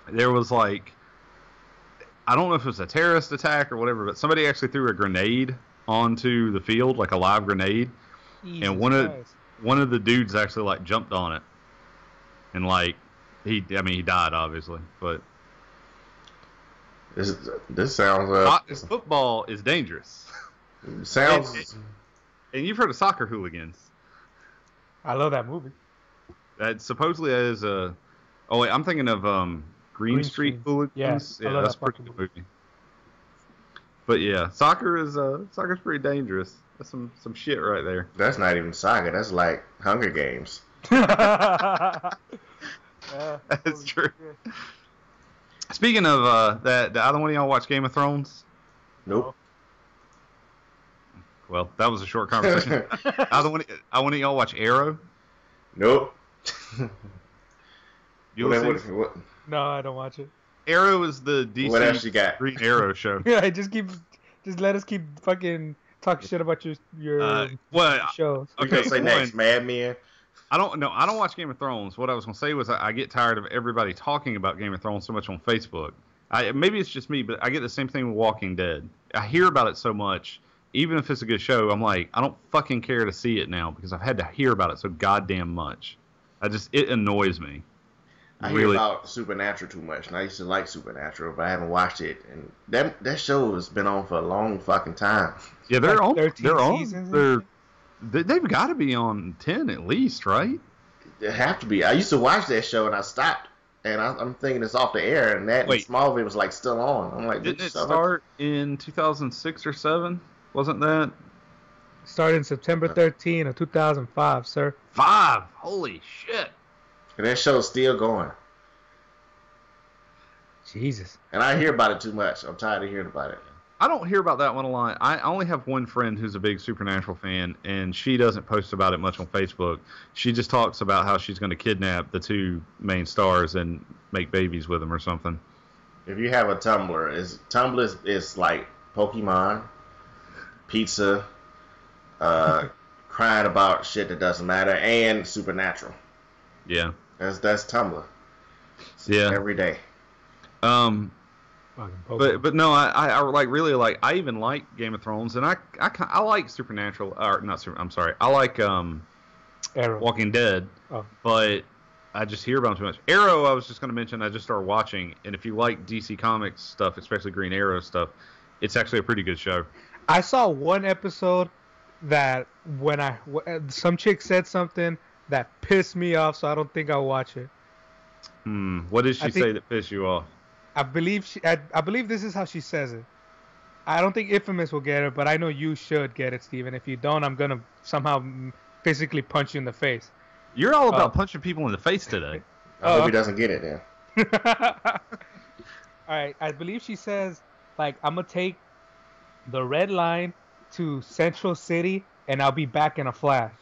there was like, I don't know if it was a terrorist attack or whatever, but somebody actually threw a grenade onto the field, like a live grenade, and one of the dudes actually like jumped on it, and like he died obviously, but this sounds football is dangerous. Sounds. And you've heard of Soccer Hooligans. I love that movie. That supposedly is a. Oh wait, I'm thinking of Green Street Hooligans. Yeah, that's a pretty good movie. But yeah, soccer's pretty dangerous. That's some shit right there. That's not even soccer. That's like Hunger Games. That's true. Shit. Speaking of that, either one of y'all watch Game of Thrones? Nope. Well, that was a short conversation. I want to y'all watch Arrow? Nope. No, I don't watch it. Arrow is the DC what else you got? Green Arrow show. Yeah, just let us keep fucking talking shit about your shows. Okay, say next, Mad Men. I don't watch Game of Thrones. What I was gonna say was I get tired of everybody talking about Game of Thrones so much on Facebook. Maybe it's just me, but I get the same thing with Walking Dead. I hear about it so much. Even if it's a good show, I'm like, I don't fucking care to see it now because I've had to hear about it so goddamn much. It annoys me. I hear about Supernatural too much, and I used to like Supernatural, but I haven't watched it. And that show has been on for a long fucking time. Yeah, they're like on. 13 they're on. seasons, They've got to be on 10 at least, right? They have to be. I used to watch that show, and I stopped. And I'm thinking it's off the air, and Smallville was like still on. I'm like, didn't it start in 2006 or 7? Wasn't that? Started September 13 of 2005, sir. 5? Holy shit. And that show's still going. Jesus. And I hear about it too much. I'm tired of hearing about it. I don't hear about that one a lot. I only have one friend who's a big Supernatural fan, and she doesn't post about it much on Facebook. She just talks about how she's going to kidnap the two main stars and make babies with them or something. If you have a Tumblr is like Pokemon, pizza, crying about shit that doesn't matter, and Supernatural. Yeah. That's Tumblr. Yeah. Every day. But no, I like really like. I even like Game of Thrones, and I like Supernatural. Or not Super. I'm sorry. I like Arrow. Walking Dead. Oh. But I just hear about them too much. Arrow, I was just going to mention. I just started watching, and if you like DC Comics stuff, especially Green Arrow stuff, it's actually a pretty good show. I saw one episode that when some chick said something that pissed me off, so I don't think I'll watch it. What did she say that pissed you off? I believe this is how she says it. I don't think Infamous will get it, but I know you should get it, Steven. If you don't, I'm gonna somehow physically punch you in the face. You're all about punching people in the face today. I hope he doesn't get it then. Alright, I believe she says, like, I'm gonna take the red line to Central City and I'll be back in a flash.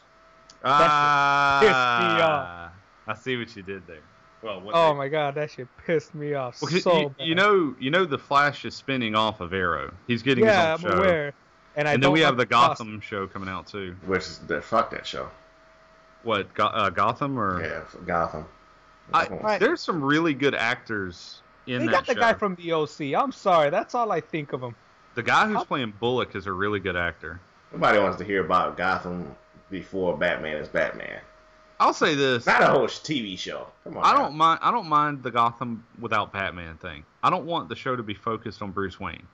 That pissed me off. I see what you did there. Well, my God, that shit pissed me off bad. Bad. You know, the Flash is spinning off of Arrow. He's getting his own show. Yeah, I'm aware. And then we have the Gotham show coming out too. Which is fuck that show. What, Gotham or? Yeah, Gotham. There's some really good actors in that show. They got the guy from the OC. I'm sorry, that's all I think of him. The guy who's playing Bullock is a really good actor. Nobody wants to hear about Gotham before Batman is Batman. I'll say this. Not a whole TV show. Come on. I don't mind the Gotham without Batman thing. I don't want the show to be focused on Bruce Wayne.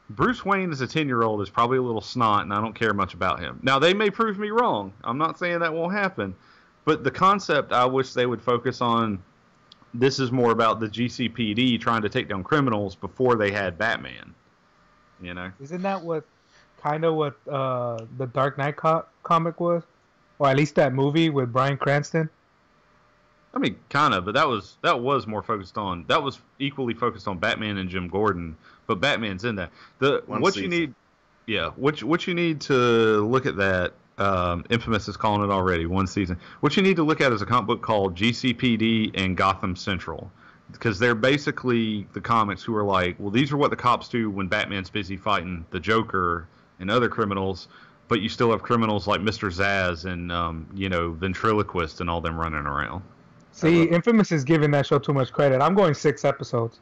Bruce Wayne as a 10-year-old is probably a little snot, and I don't care much about him. Now, they may prove me wrong. I'm not saying that won't happen. But the concept, I wish they would focus on, this is more about the GCPD trying to take down criminals before they had Batman. You know? Isn't that what the Dark Knight comic was? Or at least that movie with Bryan Cranston? I mean, kind of, but that was more focused on, that was equally focused on Batman and Jim Gordon, but Batman's in that. What you need to look at that, Infamous is calling it already, one season. What you need to look at is a comic book called GCPD and Gotham Central. Because they're basically the comics who are like, well, these are what the cops do when Batman's busy fighting the Joker and other criminals, but you still have criminals like Mr. Zaz and, Ventriloquist and all them running around. See, Infamous is giving that show too much credit. I'm going 6 episodes.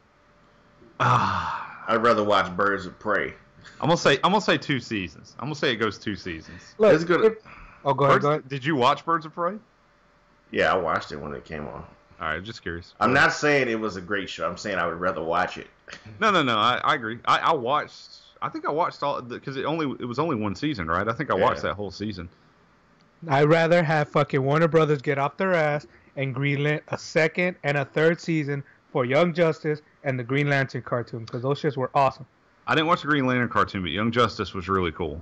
I'd rather watch Birds of Prey. I'm gonna say 2 seasons. I'm gonna say it goes 2 seasons. Look, it's good. Go ahead. Did you watch Birds of Prey? Yeah, I watched it when it came on. All right, just curious. I'm not saying it was a great show. I'm saying I would rather watch it. No. I agree. I watched. I think I watched all because it was only 1 season, right? I think I watched that whole season. I'd rather have fucking Warner Brothers get off their ass and greenlit a 2nd and a 3rd season for Young Justice and the Green Lantern cartoon, because those shits were awesome. I didn't watch the Green Lantern cartoon, but Young Justice was really cool.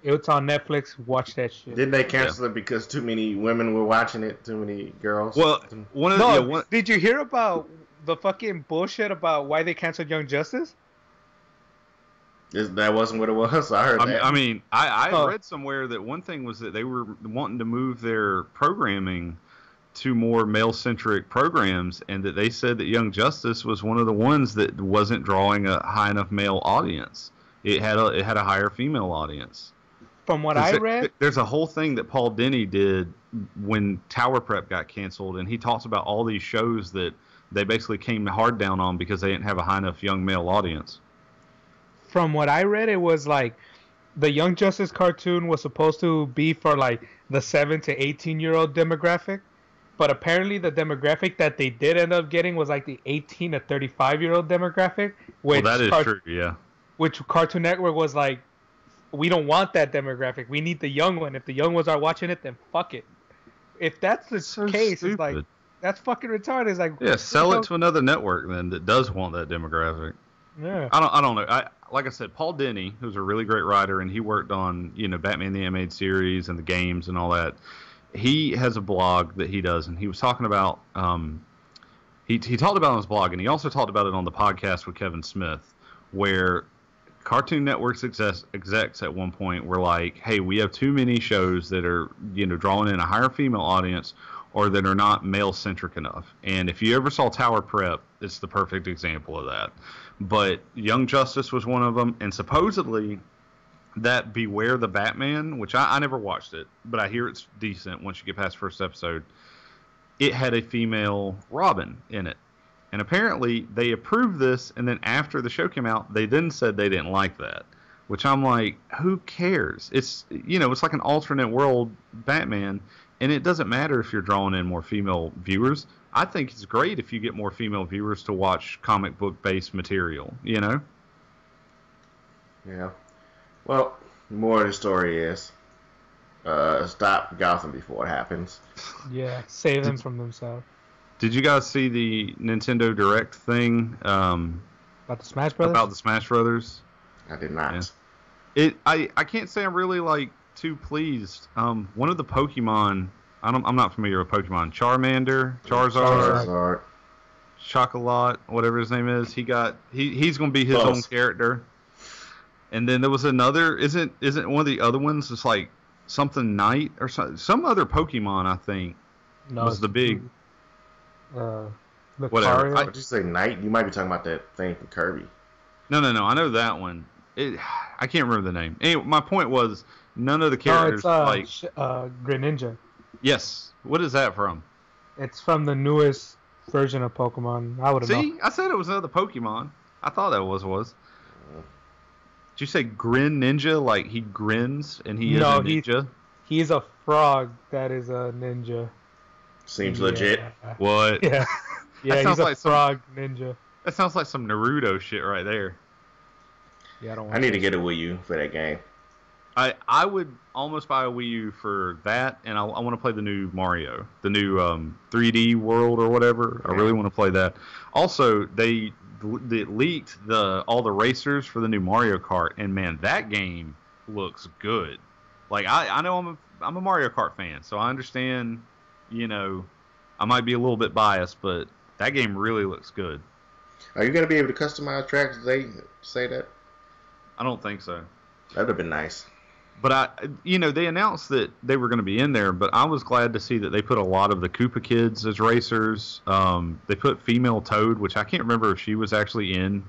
It's on Netflix. Watch that shit. Didn't they cancel it because too many women were watching it? Too many girls? Well, did you hear about the fucking bullshit about why they canceled Young Justice? That wasn't what it was. I heard that. I mean, I read somewhere that one thing was that they were wanting to move their programming to more male-centric programs, and that they said that Young Justice was one of the ones that wasn't drawing a high enough male audience. It had a higher female audience. From what I read, there's a whole thing that Paul Dini did when Tower Prep got canceled, and he talks about all these shows that they basically came hard down on because they didn't have a high enough young male audience. From what I read, it was like the Young Justice cartoon was supposed to be for like the 7 to 18-year-old demographic, but apparently the demographic that they did end up getting was like the 18 to 35-year-old demographic. Which that is true, yeah. Which Cartoon Network was like, we don't want that demographic. We need the young one. If the young ones are watching it, then fuck it. If that's the case, stupid. It's like, that's fucking retarded. It's like, yeah, sell it to another network then that does want that demographic. Yeah. I don't know. Like I said, Paul Dini, who's a really great writer, and he worked on, Batman the Animated Series and the games and all that. He has a blog that he does, and he was talking about, he talked about it on his blog, and he also talked about it on the podcast with Kevin Smith, where Cartoon Network's execs at one point were like, hey, we have too many shows that are, drawing in a higher female audience or that are not male-centric enough. And if you ever saw Tower Prep, it's the perfect example of that. But Young Justice was one of them, and supposedly that Beware the Batman, which I never watched it, but I hear it's decent once you get past the first episode, it had a female Robin in it. And apparently they approved this, and then after the show came out, they then said they didn't like that. Which I'm like, who cares? It's it's like an alternate world Batman, and it doesn't matter if you're drawing in more female viewers. I think it's great if you get more female viewers to watch comic book based material. Yeah. Well, the more of the story is, stop Gotham before it happens. Yeah, save them from themselves. Did you guys see the Nintendo Direct thing About the Smash Brothers? about the Smash Brothers? I did not. Yeah. I can't say I'm really too pleased. One of the Pokemon, I'm not familiar with Pokemon. Charmander, Charizard, Chocolat, whatever his name is. He's going to be his own character. And then there was another. Isn't one of the other ones just like something Knight or some other Pokemon? I think was the big. Whatever. Did you say Knight? You might be talking about that thing from Kirby. No. I know that one. I can't remember the name. Anyway, my point was none of the characters Greninja. Yes. What is that from? It's from the newest version of Pokemon. I would have known. See, I said it was another Pokemon. I thought that was. Did you say Grin Ninja? Like he grins and he is a ninja? He's a frog that is a ninja. Seems legit. What? Yeah. Yeah, he's a frog ninja. That sounds like some Naruto shit right there. Yeah, I need to get a Wii U for that game. I would almost buy a Wii U for that, and I want to play the new Mario, the new 3D World or whatever. I really want to play that. Also, they leaked all the racers for the new Mario Kart, and man, that game looks good. Like I know I'm a Mario Kart fan, so I understand. I might be a little bit biased, but that game really looks good. Are you going to be able to customize tracks? Did they say that? I don't think so. That would have been nice. But they announced that they were going to be in there, but I was glad to see that they put a lot of the Koopa kids as racers. They put female Toad, which I can't remember if she was actually in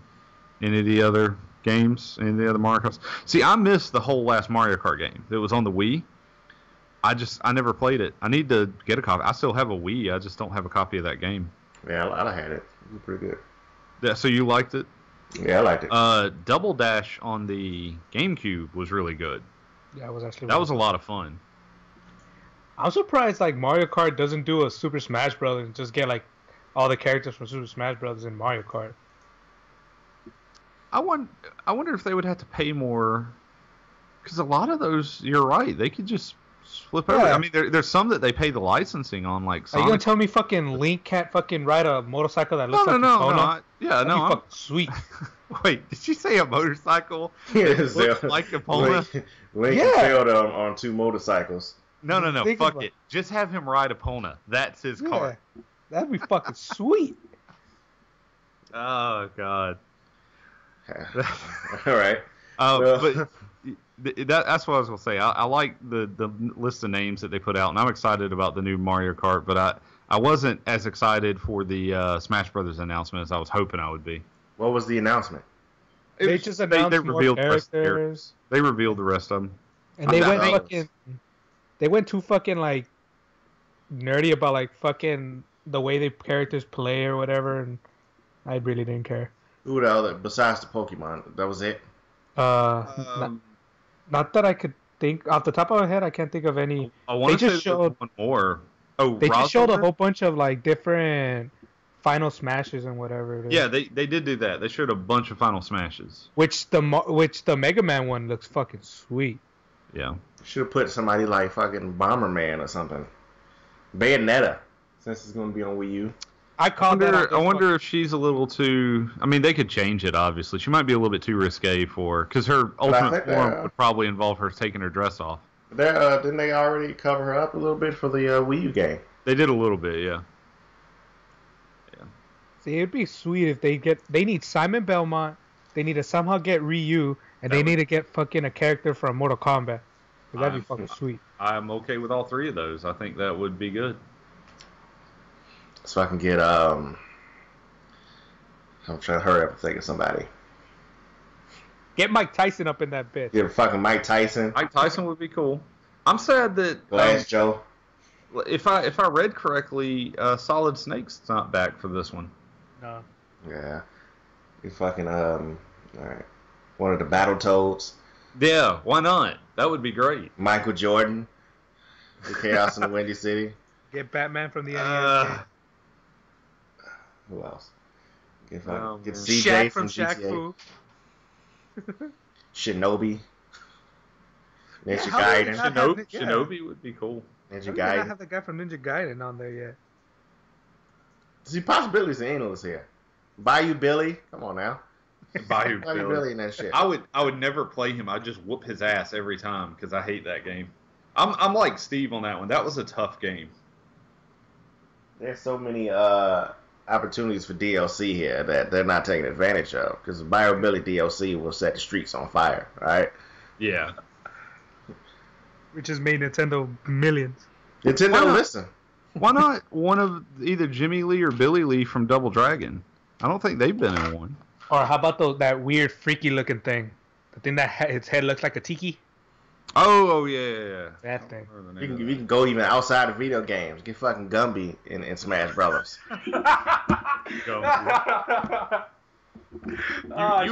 any of the other games, any of the other Mario Karts. See, I missed the whole last Mario Kart game that was on the Wii. I never played it. I need to get a copy. I still have a Wii. I just don't have a copy of that game. Yeah, I had it. It was pretty good. Yeah, so you liked it? Yeah, I liked it. Double Dash on the GameCube was really good. Yeah, it was actually. That was a lot of fun. I'm surprised Mario Kart doesn't do a Super Smash Bros. And just get all the characters from Super Smash Bros. In Mario Kart. I wonder if they would have to pay more, because a lot of those, you're right, they could just flip over. I mean, there's some that they pay the licensing on, like Sonic. Are you gonna tell me fucking Link can't fucking ride a motorcycle that looks like no. Fucking sweet. Wait, did you say a motorcycle? Yes, like Epona? Link failed on 2 motorcycles. No. Fuck it. Just have him ride Epona. That's his car. That'd be fucking sweet. Oh God. All right. But that's what I was gonna say. I like the list of names that they put out, and I'm excited about the new Mario Kart. But I wasn't as excited for the Smash Brothers announcement as I was hoping I would be. What was the announcement? They just announced they more revealed characters. They revealed the rest of them. And they went too fucking nerdy about fucking the way the characters play or whatever, and I really didn't care. Who the other besides the Pokemon? That was it. Not that I could think off the top of my head. I can't think of any. I want to say one more. Oh, they just showed a whole bunch of different Final Smashes and whatever it is. Yeah, they did do that. They showed a bunch of Final Smashes. Which the Mega Man one looks fucking sweet. Yeah. Should have put somebody like fucking Bomberman or something. Bayonetta, since it's going to be on Wii U. I wonder if she's a little too. I mean, they could change it. Obviously, she might be a little bit too risque because her ultimate form would probably involve her taking her dress off. Didn't they already cover her up a little bit for the Wii U game? They did a little bit, yeah. See, it'd be sweet if they need Simon Belmont they need to somehow get Ryu, and they need to get fucking a character from Mortal Kombat. That'd be fucking sweet. I'm okay with all three of those. I think that would be good. So I can get I'm trying to hurry up and think of somebody. Get Mike Tyson up in that bitch. Get fucking Mike Tyson. Mike Tyson would be cool. I'm sad that Glass Joe. If I read correctly, Solid Snake's not back for this one. No. Yeah. You fucking all right. One of the Battletoads. Yeah, why not? That would be great. Michael Jordan. The Chaos in the Windy City. Get Batman from the NES. Who else? Get CJ CJ from Shaq GTA. Fu. Shinobi. Ninja how do you Gaiden. not- Shinobi would be cool. Ninja How do you not Gaiden. have the guy from Ninja Gaiden on there yet? See, possibilities are endless here. Bayou Billy. Come on now. Bayou Bayou Billy in that shit. I would never play him. I'd just whoop his ass every time because I hate that game. I'm like Steve on that one. That was a tough game. There's so many opportunities for DLC here that they're not taking advantage of, because the Bayou Billy DLC will set the streets on fire, right? Yeah. Which has made Nintendo millions. Nintendo, Why not? listen. Why not one of either Jimmy Lee or Billy Lee from Double Dragon? I don't think they've been in one. Or how about that weird, freaky looking thing? The thing that its head looks like a tiki? Oh yeah. That thing. You can go even outside of video games. Get fucking Gumby in Smash Brothers. You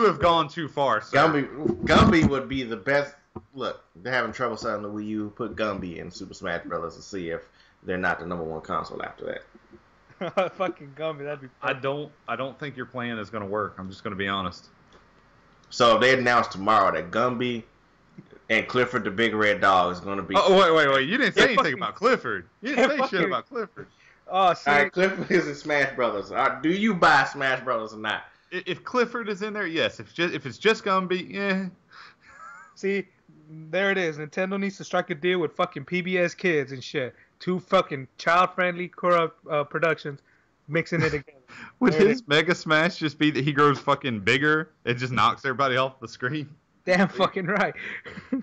have gone too far, sir. Gumby would be the best. Look, they're having trouble selling the Wii U. Put Gumby in Super Smash Brothers to see if they're not the number one console after that. Fucking Gumby, that'd be fun. I don't think your plan is going to work. I'm just going to be honest. So if they announce tomorrow that Gumby and Clifford the Big Red Dog is going to be... Oh, wait. You didn't say anything about Clifford. You didn't say shit about Clifford. Oh, see. Alright, Clifford is in Smash Brothers. Do you buy Smash Brothers or not? If Clifford is in there, yes. If it's just Gumby, yeah. See, there it is. Nintendo needs to strike a deal with fucking PBS Kids and shit. Two fucking child-friendly productions mixing it together. Would his Mega Smash just be that he grows fucking bigger and just knocks everybody off the screen? Damn fucking right.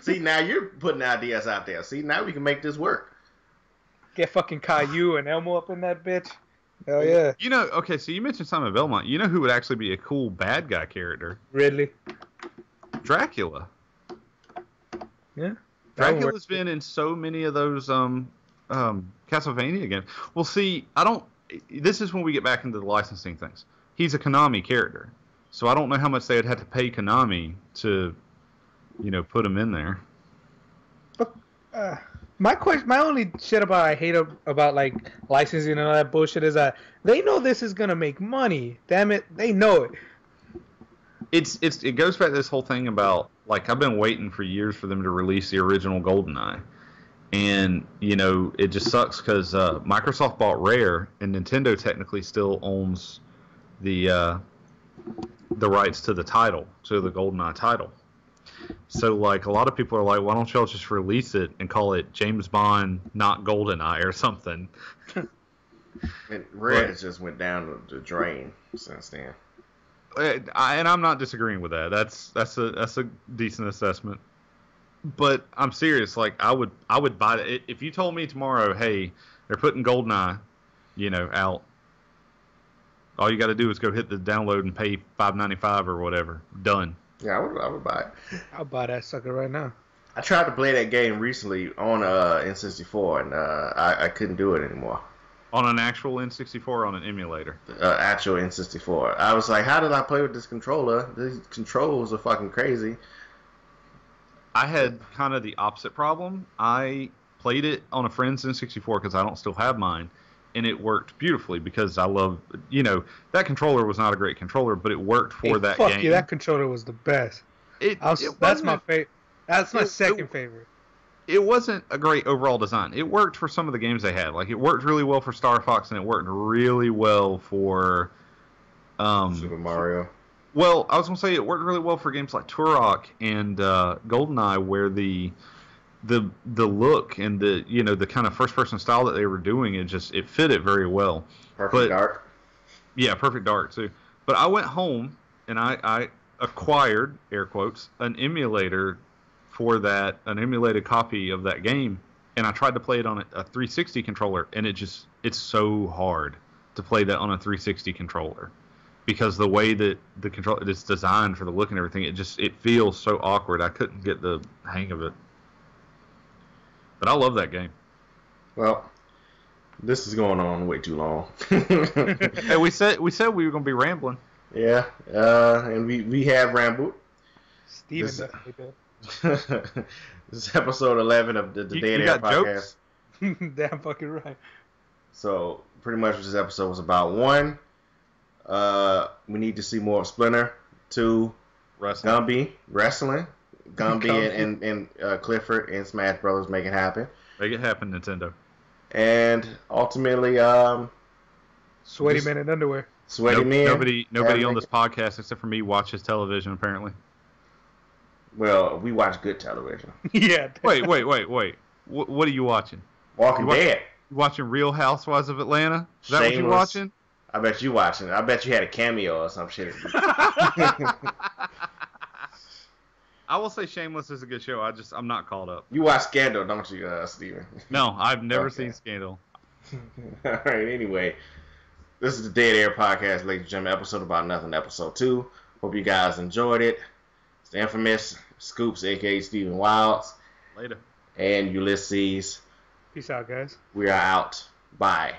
See, now you're putting ideas out there. See, now we can make this work. Get fucking Caillou and Elmo up in that bitch. Hell yeah. You know, okay, so you mentioned Simon Belmont. You know who would actually be a cool bad guy character? Ridley. Dracula. Yeah. Dracula's been in so many of those Castlevania games. Well, see, this is when we get back into the licensing things. He's a Konami character. So I don't know how much they would have to pay Konami to, put him in there. But my only shit I hate about like licensing and all that bullshit is that they know this is gonna make money. Damn it, they know it. It goes back to this whole thing about, like, I've been waiting for years for them to release the original GoldenEye. And, it just sucks because Microsoft bought Rare, and Nintendo technically still owns the rights to the title, to the GoldenEye title. So, like, a lot of people are like, why don't y'all just release it and call it James Bond, not GoldenEye or something? And Rare just went down the drain since then. And I'm not disagreeing with that. That's a decent assessment. But I'm serious. Like, I would buy it if you told me tomorrow, hey, they're putting GoldenEye, out. All you got to do is go hit the download and pay $5.95 or whatever. Done. Yeah, I would buy it. I'll buy that sucker right now. I tried to play that game recently on N64, and I couldn't do it anymore. On an actual N64 or on an emulator? Actual N64. I was like, how did I play with this controller? These controls are fucking crazy. I had kind of the opposite problem. I played it on a friend's N64 because I don't still have mine, and it worked beautifully because I love, that controller was not a great controller, but it worked for that game. Fuck you, that controller was the best. That's my favorite. That's my second favorite. It wasn't a great overall design. It worked for some of the games they had. Like, it worked really well for Star Fox, and it worked really well for Super Mario. Well, I was gonna say it worked really well for games like Turok and GoldenEye, where the look and the kind of first person style that they were doing, it fit it very well. Perfect Dark. Yeah, Perfect Dark too. But I went home and I acquired, air quotes, an emulator for that, an emulated copy of that game, and I tried to play it on a 360 controller, and it's so hard to play that on a 360 controller because the way that the controller is designed for the look and everything, it feels so awkward. I couldn't get the hang of it. But I love that game. Well, this is going on way too long. Hey, we said we were going to be rambling. Yeah, and we have rambled. Steven definitely did. This is episode 11 of the Dead Air podcast. Damn fucking right. So pretty much this episode was about 1, we need to see more of Splinter. 2, Gumby wrestling. Gumby and Clifford and Smash Brothers make it happen. Make it happen, Nintendo. And ultimately, sweaty men in underwear. Sweaty men. Nobody on this podcast except for me watches television apparently. Well, we watch good television. Yeah. Wait. What are you watching? Walking Dead. You watching Real Housewives of Atlanta? Is that what you're watching? I bet you watching. I bet you had a cameo or some shit. I will say Shameless is a good show. I'm not caught up. You watch Scandal, don't you, Steven? No, I've never seen Scandal. All right, anyway. This is the Dead Air Podcast, ladies and gentlemen. Episode about nothing, episode 2. Hope you guys enjoyed it. It's the infamous Scoops, a.k.a. Steven Wilds. Later. And Ulysses. Peace out, guys. We are out. Bye.